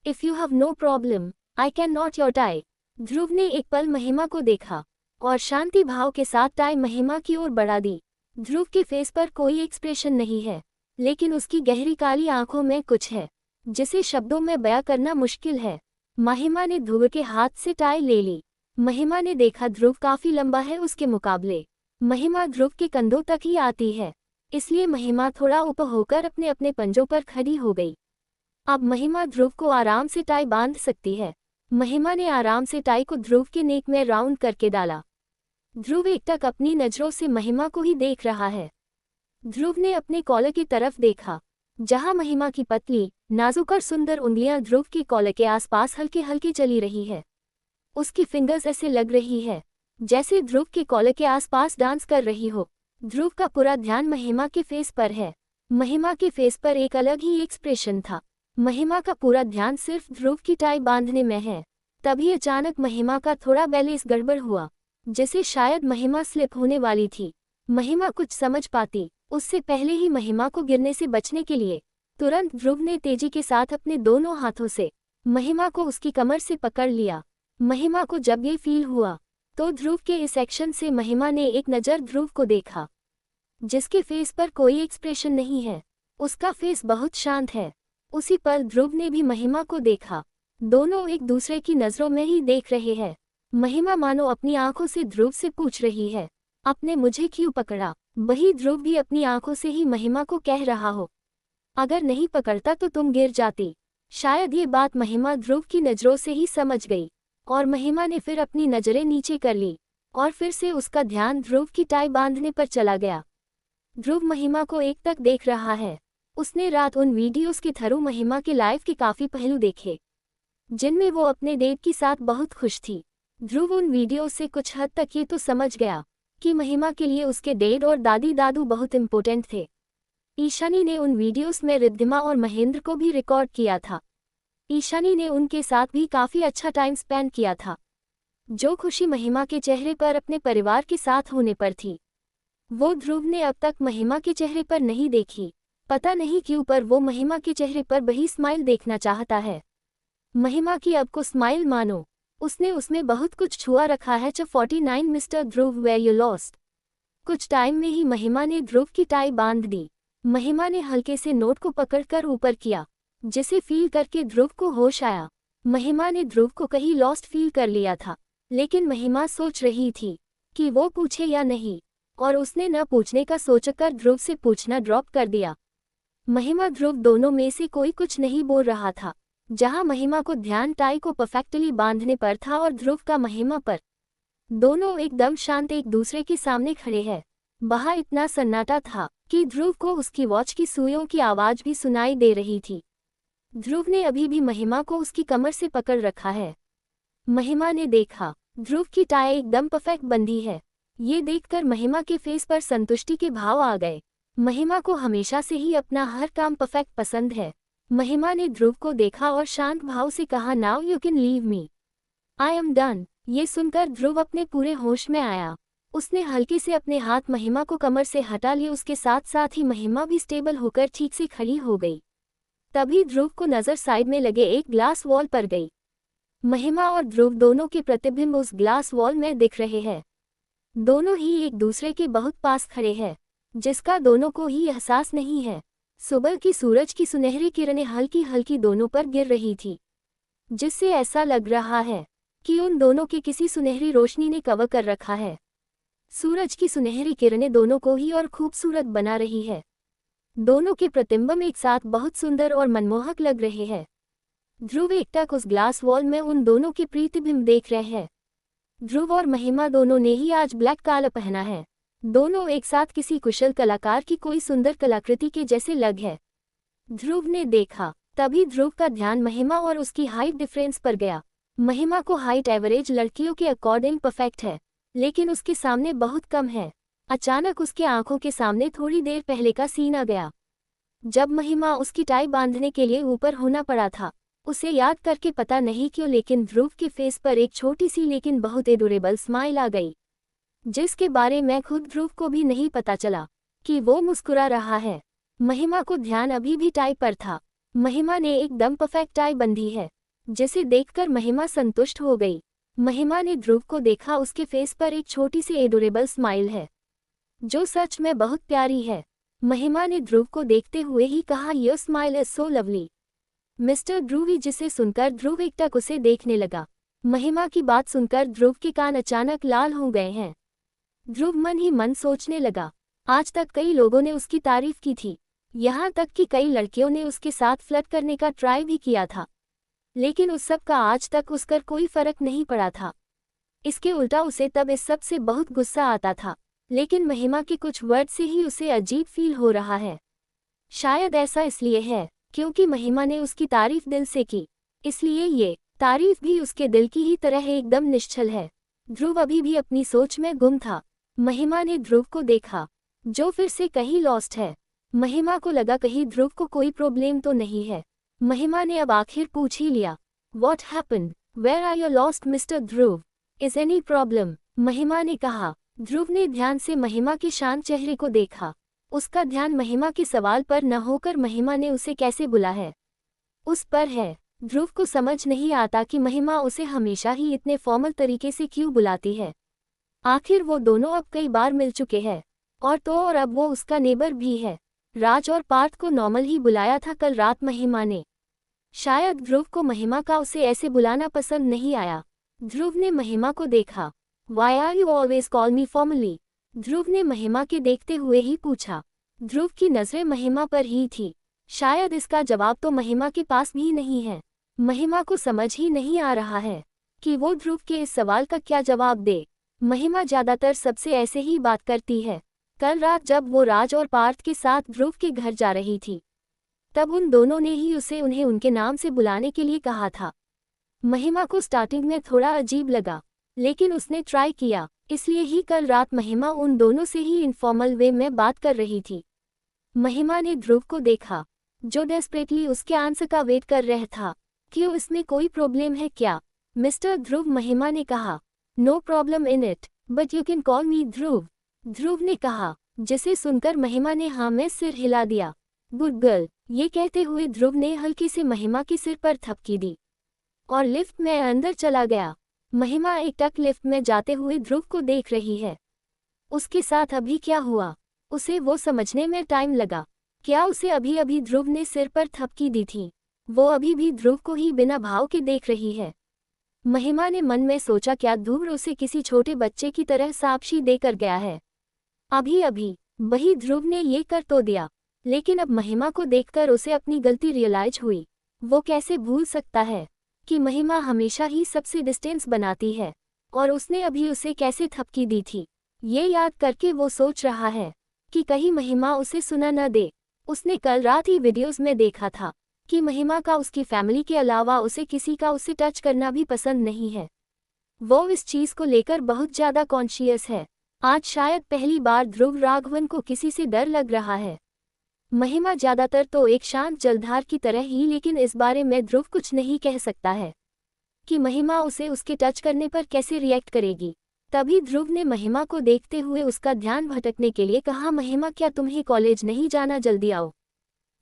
If you have no problem I can knot your tie. Dhruv ने एक पल महिमा को देखा और शांति भाव के साथ टाई महिमा की ओर बढ़ा दी। ध्रुव के फेस पर कोई एक्सप्रेशन नहीं है, लेकिन उसकी गहरी काली आंखों में कुछ है जिसे शब्दों में बयां करना मुश्किल है। महिमा ने ध्रुव के हाथ से टाई ले ली। महिमा ने देखा ध्रुव काफी लंबा है उसके मुकाबले। महिमा ध्रुव के कंधों तक ही आती है, इसलिए महिमा थोड़ा ऊपर होकर अपने अपने पंजों पर खड़ी हो गई। अब महिमा ध्रुव को आराम से टाई बांध सकती है। महिमा ने आराम से टाई को ध्रुव के नेक में राउंड करके डाला। ध्रुव एकटक अपनी नजरों से महिमा को ही देख रहा है। ध्रुव ने अपने कॉलर की तरफ देखा, जहां महिमा की पतली, नाजुक और सुंदर उंगलियां ध्रुव के कॉलर के आसपास हल्की हल्की चली रही है। उसकी फिंगर्स ऐसे लग रही है जैसे ध्रुव के कॉलर के आसपास डांस कर रही हो। ध्रुव का पूरा ध्यान महिमा के फेस पर है। महिमा के फेस पर एक अलग ही एक्सप्रेशन था। महिमा का पूरा ध्यान सिर्फ ध्रुव की टाई बांधने में है। तभी अचानक महिमा का थोड़ा बैलेंस गड़बड़ हुआ, जैसे शायद महिमा स्लिप होने वाली थी। महिमा कुछ समझ पाती उससे पहले ही महिमा को गिरने से बचने के लिए तुरंत ध्रुव ने तेजी के साथ अपने दोनों हाथों से महिमा को उसकी कमर से पकड़ लिया। महिमा को जब ये फील हुआ तो ध्रुव के इस एक्शन से महिमा ने एक नज़र ध्रुव को देखा, जिसके फेस पर कोई एक्सप्रेशन नहीं है। उसका फेस बहुत शांत है। उसी पल ध्रुव ने भी महिमा को देखा। दोनों एक दूसरे की नज़रों में ही देख रहे हैं। महिमा मानो अपनी आंखों से ध्रुव से पूछ रही है, आपने मुझे क्यों पकड़ा? वही ध्रुव भी अपनी आंखों से ही महिमा को कह रहा हो, अगर नहीं पकड़ता तो तुम गिर जाती। शायद ये बात महिमा ध्रुव की नज़रों से ही समझ गई और महिमा ने फिर अपनी नज़रें नीचे कर ली और फिर से उसका ध्यान ध्रुव की टाई बांधने पर चला गया। ध्रुव महिमा को एकटक देख रहा है। उसने रात उन वीडियोस के थ्रू महिमा के लाइफ के काफ़ी पहलू देखे, जिनमें वो अपने डेट के साथ बहुत खुश थी। ध्रुव उन वीडियोस से कुछ हद तक ये तो समझ गया कि महिमा के लिए उसके डैड और दादी दादू बहुत इम्पोर्टेंट थे। ईशानी ने उन वीडियोस में रिद्धिमा और महेंद्र को भी रिकॉर्ड किया था। ईशानी ने उनके साथ भी काफ़ी अच्छा टाइम स्पेंड किया था। जो खुशी महिमा के चेहरे पर अपने परिवार के साथ होने पर थी, वो ध्रुव ने अब तक महिमा के चेहरे पर नहीं देखी। पता नहीं क्यों, पर वो महिमा के चेहरे पर वही स्माइल देखना चाहता है। महिमा की अब को स्माइल मानो उसने उसमें बहुत कुछ छुआ रखा है। 49 mister Dhruv where you lost. कुछ टाइम में ही महिमा ने ध्रुव की टाई बांध दी। महिमा ने हल्के से नोट को पकड़कर ऊपर किया, जिसे फील करके ध्रुव को होश आया। महिमा ने ध्रुव को कहीं लॉस्ट फील कर लिया था, लेकिन महिमा सोच रही थी कि वो पूछे या नहीं, और उसने न पूछने का सोचकर ध्रुव से पूछना ड्रॉप कर दिया। महिमा ध्रुव दोनों में से कोई कुछ नहीं बोल रहा था। जहां महिमा को ध्यान टाई को परफेक्टली बांधने पर था और ध्रुव का महिमा पर, दोनों एकदम शांत एक दूसरे के सामने खड़े हैं। वहां इतना सन्नाटा था कि ध्रुव को उसकी वॉच की सुइयों की आवाज़ भी सुनाई दे रही थी। ध्रुव ने अभी भी महिमा को उसकी कमर से पकड़ रखा है। महिमा ने देखा ध्रुव की टाई एकदम परफेक्ट बंधी है। ये देखकर महिमा के फेस पर संतुष्टि के भाव आ गए। महिमा को हमेशा से ही अपना हर काम परफेक्ट पसंद है। महिमा ने ध्रुव को देखा और शांत भाव से कहा, now you can leave me, I am done. ये सुनकर ध्रुव अपने पूरे होश में आया। उसने हल्के से अपने हाथ महिमा को कमर से हटा लिए। उसके साथ साथ ही महिमा भी स्टेबल होकर ठीक से खड़ी हो गई। तभी ध्रुव को नज़र साइड में लगे एक ग्लास वॉल पर गई। महिमा और ध्रुव दोनों के प्रतिबिंब उस ग्लास वॉल में दिख रहे हैं। दोनों ही एक दूसरे के बहुत पास खड़े हैं, जिसका दोनों को ही एहसास नहीं है। सुबह की सूरज की सुनहरी किरणें हल्की हल्की दोनों पर गिर रही थी, जिससे ऐसा लग रहा है कि उन दोनों की किसी सुनहरी रोशनी ने कवर कर रखा है। सूरज की सुनहरी किरणें दोनों को ही और खूबसूरत बना रही है। दोनों के प्रतिबिंब एक साथ बहुत सुंदर और मनमोहक लग रहे हैं। ध्रुव एकटक उस ग्लास वॉल में उन दोनों के प्रतिबिंब देख रहे हैं। ध्रुव और महिमा दोनों ने ही आज ब्लैक कलर पहना है। दोनों एक साथ किसी कुशल कलाकार की कोई सुंदर कलाकृति के जैसे लग है। ध्रुव ने देखा, तभी ध्रुव का ध्यान महिमा और उसकी हाइट डिफरेंस पर गया। महिमा को हाइट एवरेज लड़कियों के अकॉर्डिंग परफेक्ट है, लेकिन उसके सामने बहुत कम है। अचानक उसके आंखों के सामने थोड़ी देर पहले का सीन आ गया, जब महिमा उसकी टाई बांधने के लिए ऊपर होना पड़ा था। उसे याद करके पता नहीं क्यों, लेकिन ध्रुव के फेस पर एक छोटी सी लेकिन बहुत एडोरेबल स्माइल आ गई, जिसके बारे में खुद ध्रुव को भी नहीं पता चला कि वो मुस्कुरा रहा है। महिमा को ध्यान अभी भी टाई पर था। महिमा ने एकदम परफेक्ट टाई बंधी है, जिसे देखकर महिमा संतुष्ट हो गई। महिमा ने ध्रुव को देखा। उसके फेस पर एक छोटी सी एडोरेबल स्माइल है, जो सच में बहुत प्यारी है। महिमा ने ध्रुव को देखते हुए ही कहा, your smile is so lovely mister Dhruvi, जिसे सुनकर ध्रुव एकटक उसे देखने लगा। महिमा की बात सुनकर ध्रुव के कान अचानक लाल हो गए हैं। ध्रुव मन ही मन सोचने लगा, आज तक कई लोगों ने उसकी तारीफ की थी, यहाँ तक कि कई लड़कियों ने उसके साथ फ्लर्ट करने का ट्राई भी किया था, लेकिन उस सब का आज तक उसकर कोई फर्क नहीं पड़ा था। इसके उल्टा उसे तब इस सब से बहुत गुस्सा आता था। लेकिन महिमा के कुछ वर्ड से ही उसे अजीब फील हो रहा है। शायद ऐसा इसलिए है क्योंकि महिमा ने उसकी तारीफ दिल से की, इसलिए ये तारीफ भी उसके दिल की ही तरह एकदम निश्चल है। ध्रुव अभी भी अपनी सोच में गुम था। महिमा ने ध्रुव को देखा, जो फिर से कहीं लॉस्ट है। महिमा को लगा कहीं ध्रुव को कोई प्रॉब्लम तो नहीं है। महिमा ने अब आखिर पूछ ही लिया, What happened? Where are you lost, Mr. Dhruv? Is any problem? महिमा ने कहा। ध्रुव ने ध्यान से महिमा के शांत चेहरे को देखा। उसका ध्यान महिमा के सवाल पर न होकर महिमा ने उसे कैसे बुला है उस पर है। ध्रुव को समझ नहीं आता कि महिमा उसे हमेशा ही इतने फॉर्मल तरीके से क्यों बुलाती है। आखिर वो दोनों अब कई बार मिल चुके हैं, और अब वो उसका नेबर भी है। राज और पार्थ को नॉर्मल ही बुलाया था कल रात महिमा ने। शायद ध्रुव को महिमा का उसे ऐसे बुलाना पसंद नहीं आया। ध्रुव ने महिमा को देखा। Why are you always call me formally? ध्रुव ने महिमा के देखते हुए ही पूछा। ध्रुव की नजरें महिमा पर ही थी। शायद इसका जवाब तो महिमा के पास भी नहीं है। महिमा को समझ ही नहीं आ रहा है कि वो ध्रुव के इस सवाल का क्या जवाब दे। महिमा ज्यादातर सबसे ऐसे ही बात करती है। कल रात जब वो राज और पार्थ के साथ ध्रुव के घर जा रही थी, तब उन दोनों ने ही उन्हें उनके नाम से बुलाने के लिए कहा था। महिमा को स्टार्टिंग में थोड़ा अजीब लगा, लेकिन उसने ट्राई किया, इसलिए ही कल रात महिमा उन दोनों से ही इनफॉर्मल वे में बात कर रही थी। महिमा ने ध्रुव को देखा, जो डेस्परेटली उसके आंसर का वेट कर रहा था। क्यों, इसमें कोई प्रॉब्लम है क्या, मिस्टर ध्रुव? महिमा ने कहा। No problem in it, but you can call me Dhruv, Dhruv ने कहा, जिसे सुनकर महिमा ने हाँ में सिर हिला दिया। गुड गर्ल, ये कहते हुए ध्रुव ने हल्की से महिमा के सिर पर थपकी दी और लिफ्ट में अंदर चला गया। महिमा एकटक लिफ्ट में जाते हुए ध्रुव को देख रही है। उसके साथ अभी क्या हुआ, उसे वो समझने में टाइम लगा। क्या उसे अभी अभी ध्रुव ने सिर पर थपकी दी थी? वो अभी भी ध्रुव को ही बिना भाव के देख रही है। महिमा ने मन में सोचा, क्या ध्रुव उसे किसी छोटे बच्चे की तरह शाबाशी देकर गया है? अभी अभी वही ध्रुव ने ये कर तो दिया, लेकिन अब महिमा को देखकर उसे अपनी गलती रियलाइज हुई। वो कैसे भूल सकता है कि महिमा हमेशा ही सबसे डिस्टेंस बनाती है, और उसने अभी उसे कैसे थपकी दी थी। ये याद करके वो सोच रहा है कि कहीं महिमा उसे सुना न दे। उसने कल रात ही वीडियोस में देखा था कि महिमा का उसकी फैमिली के अलावा उसे किसी का उसे टच करना भी पसंद नहीं है। वो इस चीज को लेकर बहुत ज्यादा कॉन्शियस है। आज शायद पहली बार ध्रुव राघवन को किसी से डर लग रहा है। महिमा ज्यादातर तो एक शांत जलधार की तरह ही, लेकिन इस बारे में ध्रुव कुछ नहीं कह सकता है कि महिमा उसे उसके टच करने पर कैसे रिएक्ट करेगी। तभी ध्रुव ने महिमा को देखते हुए उसका ध्यान भटकने के लिए कहा, महिमा क्या तुम्हें कॉलेज नहीं जाना, जल्दी आओ।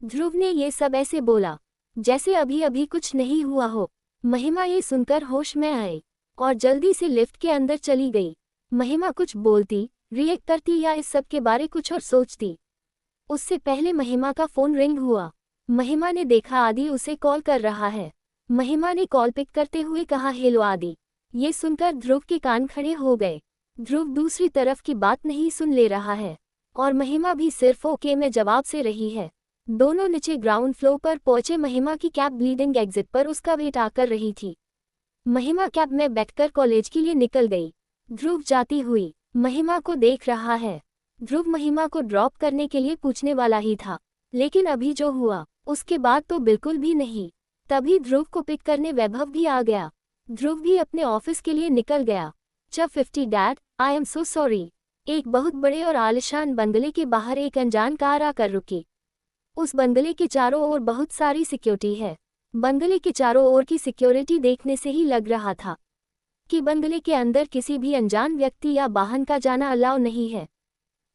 ध्रुव ने ये सब ऐसे बोला जैसे अभी अभी कुछ नहीं हुआ हो। महिमा ये सुनकर होश में आई और जल्दी से लिफ्ट के अंदर चली गई। महिमा कुछ बोलती, रिएक्ट करती या इस सब के बारे कुछ और सोचती, उससे पहले महिमा का फोन रिंग हुआ। महिमा ने देखा आदि उसे कॉल कर रहा है। महिमा ने कॉल पिक करते हुए कहा, हेलो आदि। ये सुनकर ध्रुव के कान खड़े हो गए। ध्रुव दूसरी तरफ की बात नहीं सुन ले रहा है और महिमा भी सिर्फ ओके में जवाब से रही है। दोनों नीचे ग्राउंड फ्लोर पर पहुंचे। महिमा की कैब ब्लीडिंग एग्जिट पर उसका वेट आकर रही थी। महिमा कैब में बैठकर कॉलेज के लिए निकल गई। ध्रुव जाती हुई महिमा को देख रहा है। ध्रुव महिमा को ड्रॉप करने के लिए पूछने वाला ही था, लेकिन अभी जो हुआ उसके बाद तो बिल्कुल भी नहीं। तभी ध्रुव को पिक करने वैभव भी आ गया। ध्रुव भी अपने ऑफिस के लिए निकल गया। जब 50 dad, I am so sorry. एक बहुत बड़े और आलिशान बंगले के बाहर एक अनजान कार आकर रुकी। उस बंगले के चारों ओर बहुत सारी सिक्योरिटी है। बंगले के चारों ओर की सिक्योरिटी देखने से ही लग रहा था कि बंगले के अंदर किसी भी अनजान व्यक्ति या वाहन का जाना अलाउ नहीं है।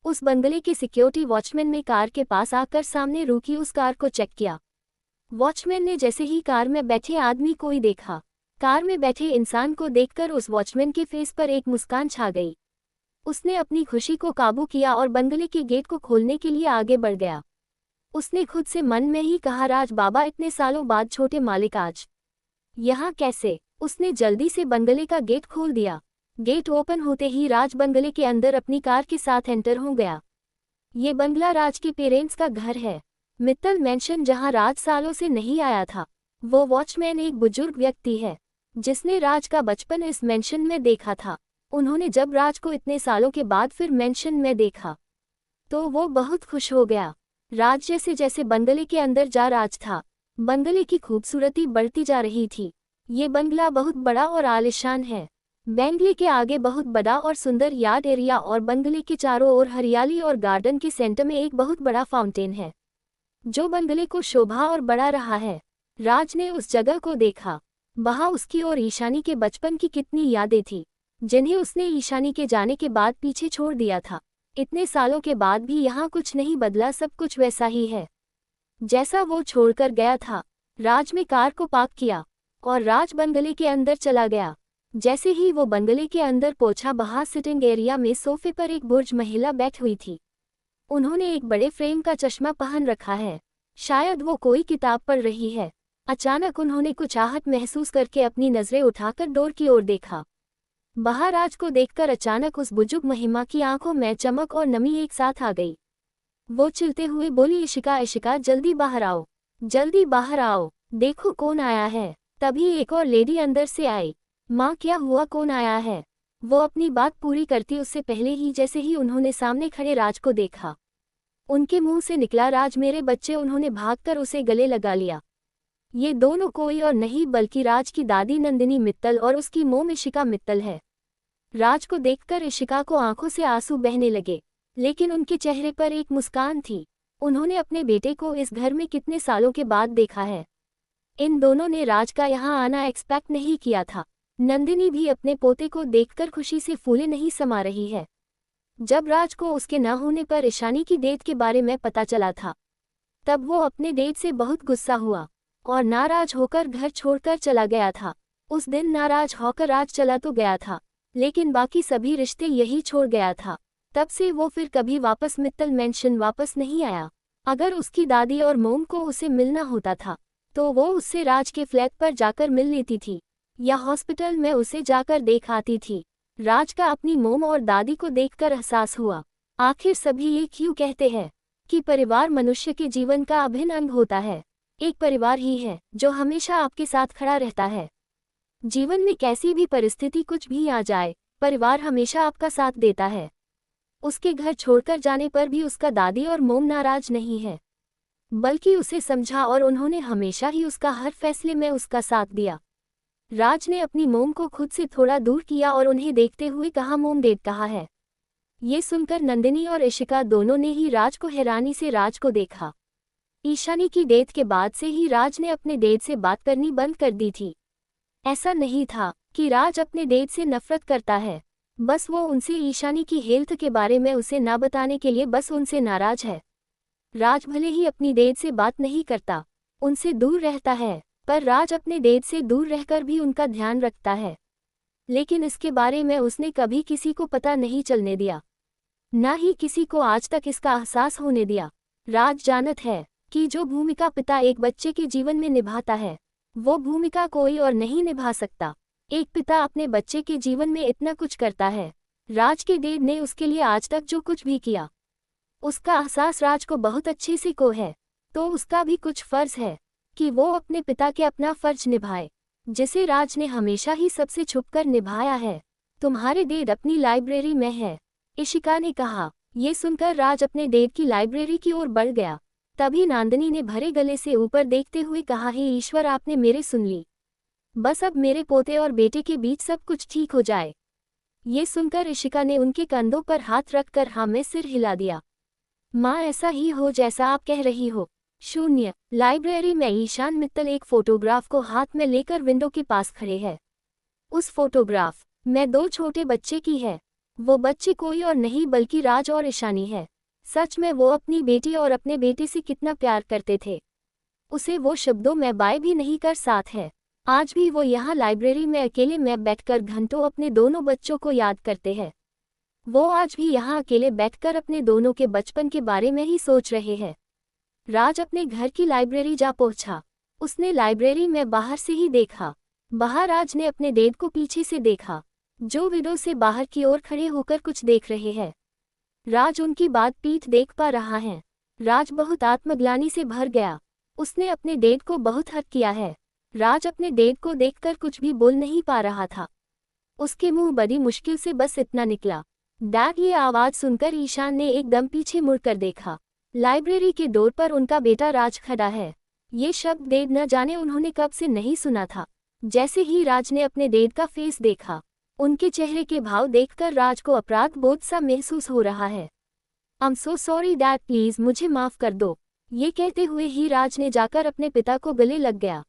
उस बंगले के सिक्योरिटी वॉचमैन ने कार के पास आकर सामने रुकी उस कार को चेक किया। वॉचमैन ने जैसे ही कार में बैठे आदमी को ही देखा, कार में बैठे इंसान को देखकर उस वॉचमैन के फेस पर एक मुस्कान छा गई। उसने अपनी खुशी को काबू किया और बंगले के गेट को खोलने के लिए आगे बढ़ गया। उसने खुद से मन में ही कहा, राज बाबा, इतने सालों बाद छोटे मालिक आज यहाँ कैसे? उसने जल्दी से बंगले का गेट खोल दिया। गेट ओपन होते ही राज बंगले के अंदर अपनी कार के साथ एंटर हो गया। ये बंगला राज के पेरेंट्स का घर है, मित्तल मैंशन, जहां राज सालों से नहीं आया था। वो वॉचमैन एक बुजुर्ग व्यक्ति है जिसने राज का बचपन इस मैंशन में देखा था। उन्होंने जब राज को इतने सालों के बाद फिर मेंशन में देखा तो वो बहुत खुश हो गया। राज जैसे जैसे बंगले के अंदर जा राज था, बंगले की खूबसूरती बढ़ती जा रही थी। ये बंगला बहुत बड़ा और आलीशान है। बंगले के आगे बहुत बड़ा और सुंदर यार्ड एरिया और बंगले के चारों ओर हरियाली और गार्डन के सेंटर में एक बहुत बड़ा फाउंटेन है जो बंगले को शोभा और बढ़ा रहा है। राज ने उस जगह को देखा। वहाँ उसकी और ईशानी के बचपन की कितनी यादें थी जिन्हें उसने ईशानी के जाने के बाद पीछे छोड़ दिया था। इतने सालों के बाद भी यहाँ कुछ नहीं बदला, सब कुछ वैसा ही है जैसा वो छोड़कर गया था। राज ने कार को पार्क किया और राज बंगले के अंदर चला गया। जैसे ही वो बंगले के अंदर पहुंचा, बाहर सिटिंग एरिया में सोफे पर एक बुर्ज महिला बैठी हुई थी। उन्होंने एक बड़े फ्रेम का चश्मा पहन रखा है, शायद वो कोई किताब पढ़ रही है। अचानक उन्होंने कुछ आहट महसूस करके अपनी नजरें उठाकर डोर की ओर देखा। बाहर राज को देखकर अचानक उस बुजुर्ग महिमा की आंखों में चमक और नमी एक साथ आ गई। वो चिल्लाते हुए बोली, इशिका इशिका, जल्दी बाहर आओ, जल्दी बाहर आओ, देखो कौन आया है। तभी एक और लेडी अंदर से आई। माँ, क्या हुआ, कौन आया है? वो अपनी बात पूरी करती उससे पहले ही जैसे ही उन्होंने सामने खड़े राज को देखा, उनके मुंह से निकला, राज मेरे बच्चे। उन्होंने भागकर उसे गले लगा लिया। ये दोनों कोई और नहीं बल्कि राज की दादी नंदिनी मित्तल और उसकी मोम इशिका मित्तल है। राज को देखकर इशिका को आंखों से आंसू बहने लगे, लेकिन उनके चेहरे पर एक मुस्कान थी। उन्होंने अपने बेटे को इस घर में कितने सालों के बाद देखा है। इन दोनों ने राज का यहाँ आना एक्सपेक्ट नहीं किया था। नंदिनी भी अपने पोते को देखकर खुशी से फूले नहीं समा रही है। जब राज को उसके न होने पर ईशानी की डेथ के बारे में पता चला था, तब वो अपने डेट से बहुत गुस्सा हुआ और नाराज होकर घर छोड़कर चला गया था। उस दिन नाराज होकर राज चला तो गया था, लेकिन बाकी सभी रिश्ते यही छोड़ गया था। तब से वो फिर कभी वापस मित्तल मेंशन वापस नहीं आया। अगर उसकी दादी और मोम को उसे मिलना होता था तो वो उससे राज के फ्लैट पर जाकर मिल लेती थी या हॉस्पिटल में उसे जाकर देख आती थी। राज का अपनी मोम और दादी को देखकर एहसास हुआ, आखिर सभी ये क्यों कहते हैं कि परिवार मनुष्य के जीवन का अभिन्न अंग होता है। एक परिवार ही है जो हमेशा आपके साथ खड़ा रहता है। जीवन में कैसी भी परिस्थिति कुछ भी आ जाए, परिवार हमेशा आपका साथ देता है। उसके घर छोड़कर जाने पर भी उसका दादी और मोम नाराज नहीं है, बल्कि उसे समझा और उन्होंने हमेशा ही उसका हर फैसले में उसका साथ दिया। राज ने अपनी मोम को खुद से थोड़ा दूर किया और उन्हें देखते हुए कहा, मोम डेड कहाँ है? ये सुनकर नंदिनी और इशिका दोनों ने ही राज को हैरानी से राज को देखा। ईशानी की डेथ के बाद से ही राज ने अपने डेड से बात करनी बंद कर दी थी। ऐसा नहीं था कि राज अपने डेड से नफरत करता है, बस वो उनसे ईशानी की हेल्थ के बारे में उसे ना बताने के लिए बस उनसे नाराज है। राज भले ही अपनी डेड से बात नहीं करता, उनसे दूर रहता है, पर राज अपने डेड से दूर रहकर भी उनका ध्यान रखता है। लेकिन इसके बारे में उसने कभी किसी को पता नहीं चलने दिया, ना ही किसी को आज तक इसका एहसास होने दिया। राज जानत है कि जो भूमिका पिता एक बच्चे के जीवन में निभाता है, वो भूमिका कोई और नहीं निभा सकता। एक पिता अपने बच्चे के जीवन में इतना कुछ करता है। राज के डैड ने उसके लिए आज तक जो कुछ भी किया, उसका एहसास राज को बहुत अच्छे से को है, तो उसका भी कुछ फर्ज है कि वो अपने पिता के अपना फर्ज निभाए, जिसे राज ने हमेशा ही सबसे छुपकर निभाया है। तुम्हारे डैड अपनी लाइब्रेरी में है, इशिका ने कहा। ये सुनकर राज अपने डैड की लाइब्रेरी की ओर बढ़ गया। तभी नंदिनी ने भरे गले से ऊपर देखते हुए कहा, हे ईश्वर, आपने मेरे सुन ली। बस अब मेरे पोते और बेटे के बीच सब कुछ ठीक हो जाए। ये सुनकर इशिका ने उनके कंधों पर हाथ रखकर हाँ में सिर हिला दिया। माँ, ऐसा ही हो जैसा आप कह रही हो। शून्य। लाइब्रेरी में ईशान मित्तल एक फोटोग्राफ को हाथ में लेकर विंडो के पास खड़े हैं। उस फोटोग्राफ में दो छोटे बच्चे की है। वो बच्चे कोई और नहीं बल्कि राज और ईशानी है। सच में वो अपनी बेटी और अपने बेटे से कितना प्यार करते थे, उसे वो शब्दों में बाय भी नहीं कर साथ है। आज भी वो यहाँ लाइब्रेरी में अकेले में बैठकर घंटों अपने दोनों बच्चों को याद करते हैं। वो आज भी यहाँ अकेले बैठकर अपने दोनों के बचपन के बारे में ही सोच रहे हैं। राज अपने घर की लाइब्रेरी जा पहुंचा। उसने लाइब्रेरी में बाहर से ही देखा। बाहर राज ने अपने डैड को पीछे से देखा, जो विंडो से बाहर की ओर खड़े होकर कुछ देख रहे हैं। राज उनकी बात पीठ देख पा रहा है। राज बहुत आत्मग्लानि से भर गया। उसने अपने डैड को बहुत हर्ट किया है। राज अपने डैड को देखकर कुछ भी बोल नहीं पा रहा था। उसके मुंह बड़ी मुश्किल से बस इतना निकला, डैड। ये आवाज सुनकर ईशान ने एकदम पीछे मुड़कर देखा। लाइब्रेरी के डोर पर उनका बेटा राज खड़ा है। ये शब्द डैड न जाने उन्होंने कब से नहीं सुना था। जैसे ही राज ने अपने डैड का फेस देखा, उनके चेहरे के भाव देखकर राज को अपराध बोध सा महसूस हो रहा है। I am so sorry dad, please मुझे माफ कर दो। ये कहते हुए ही राज ने जाकर अपने पिता को गले लग गया।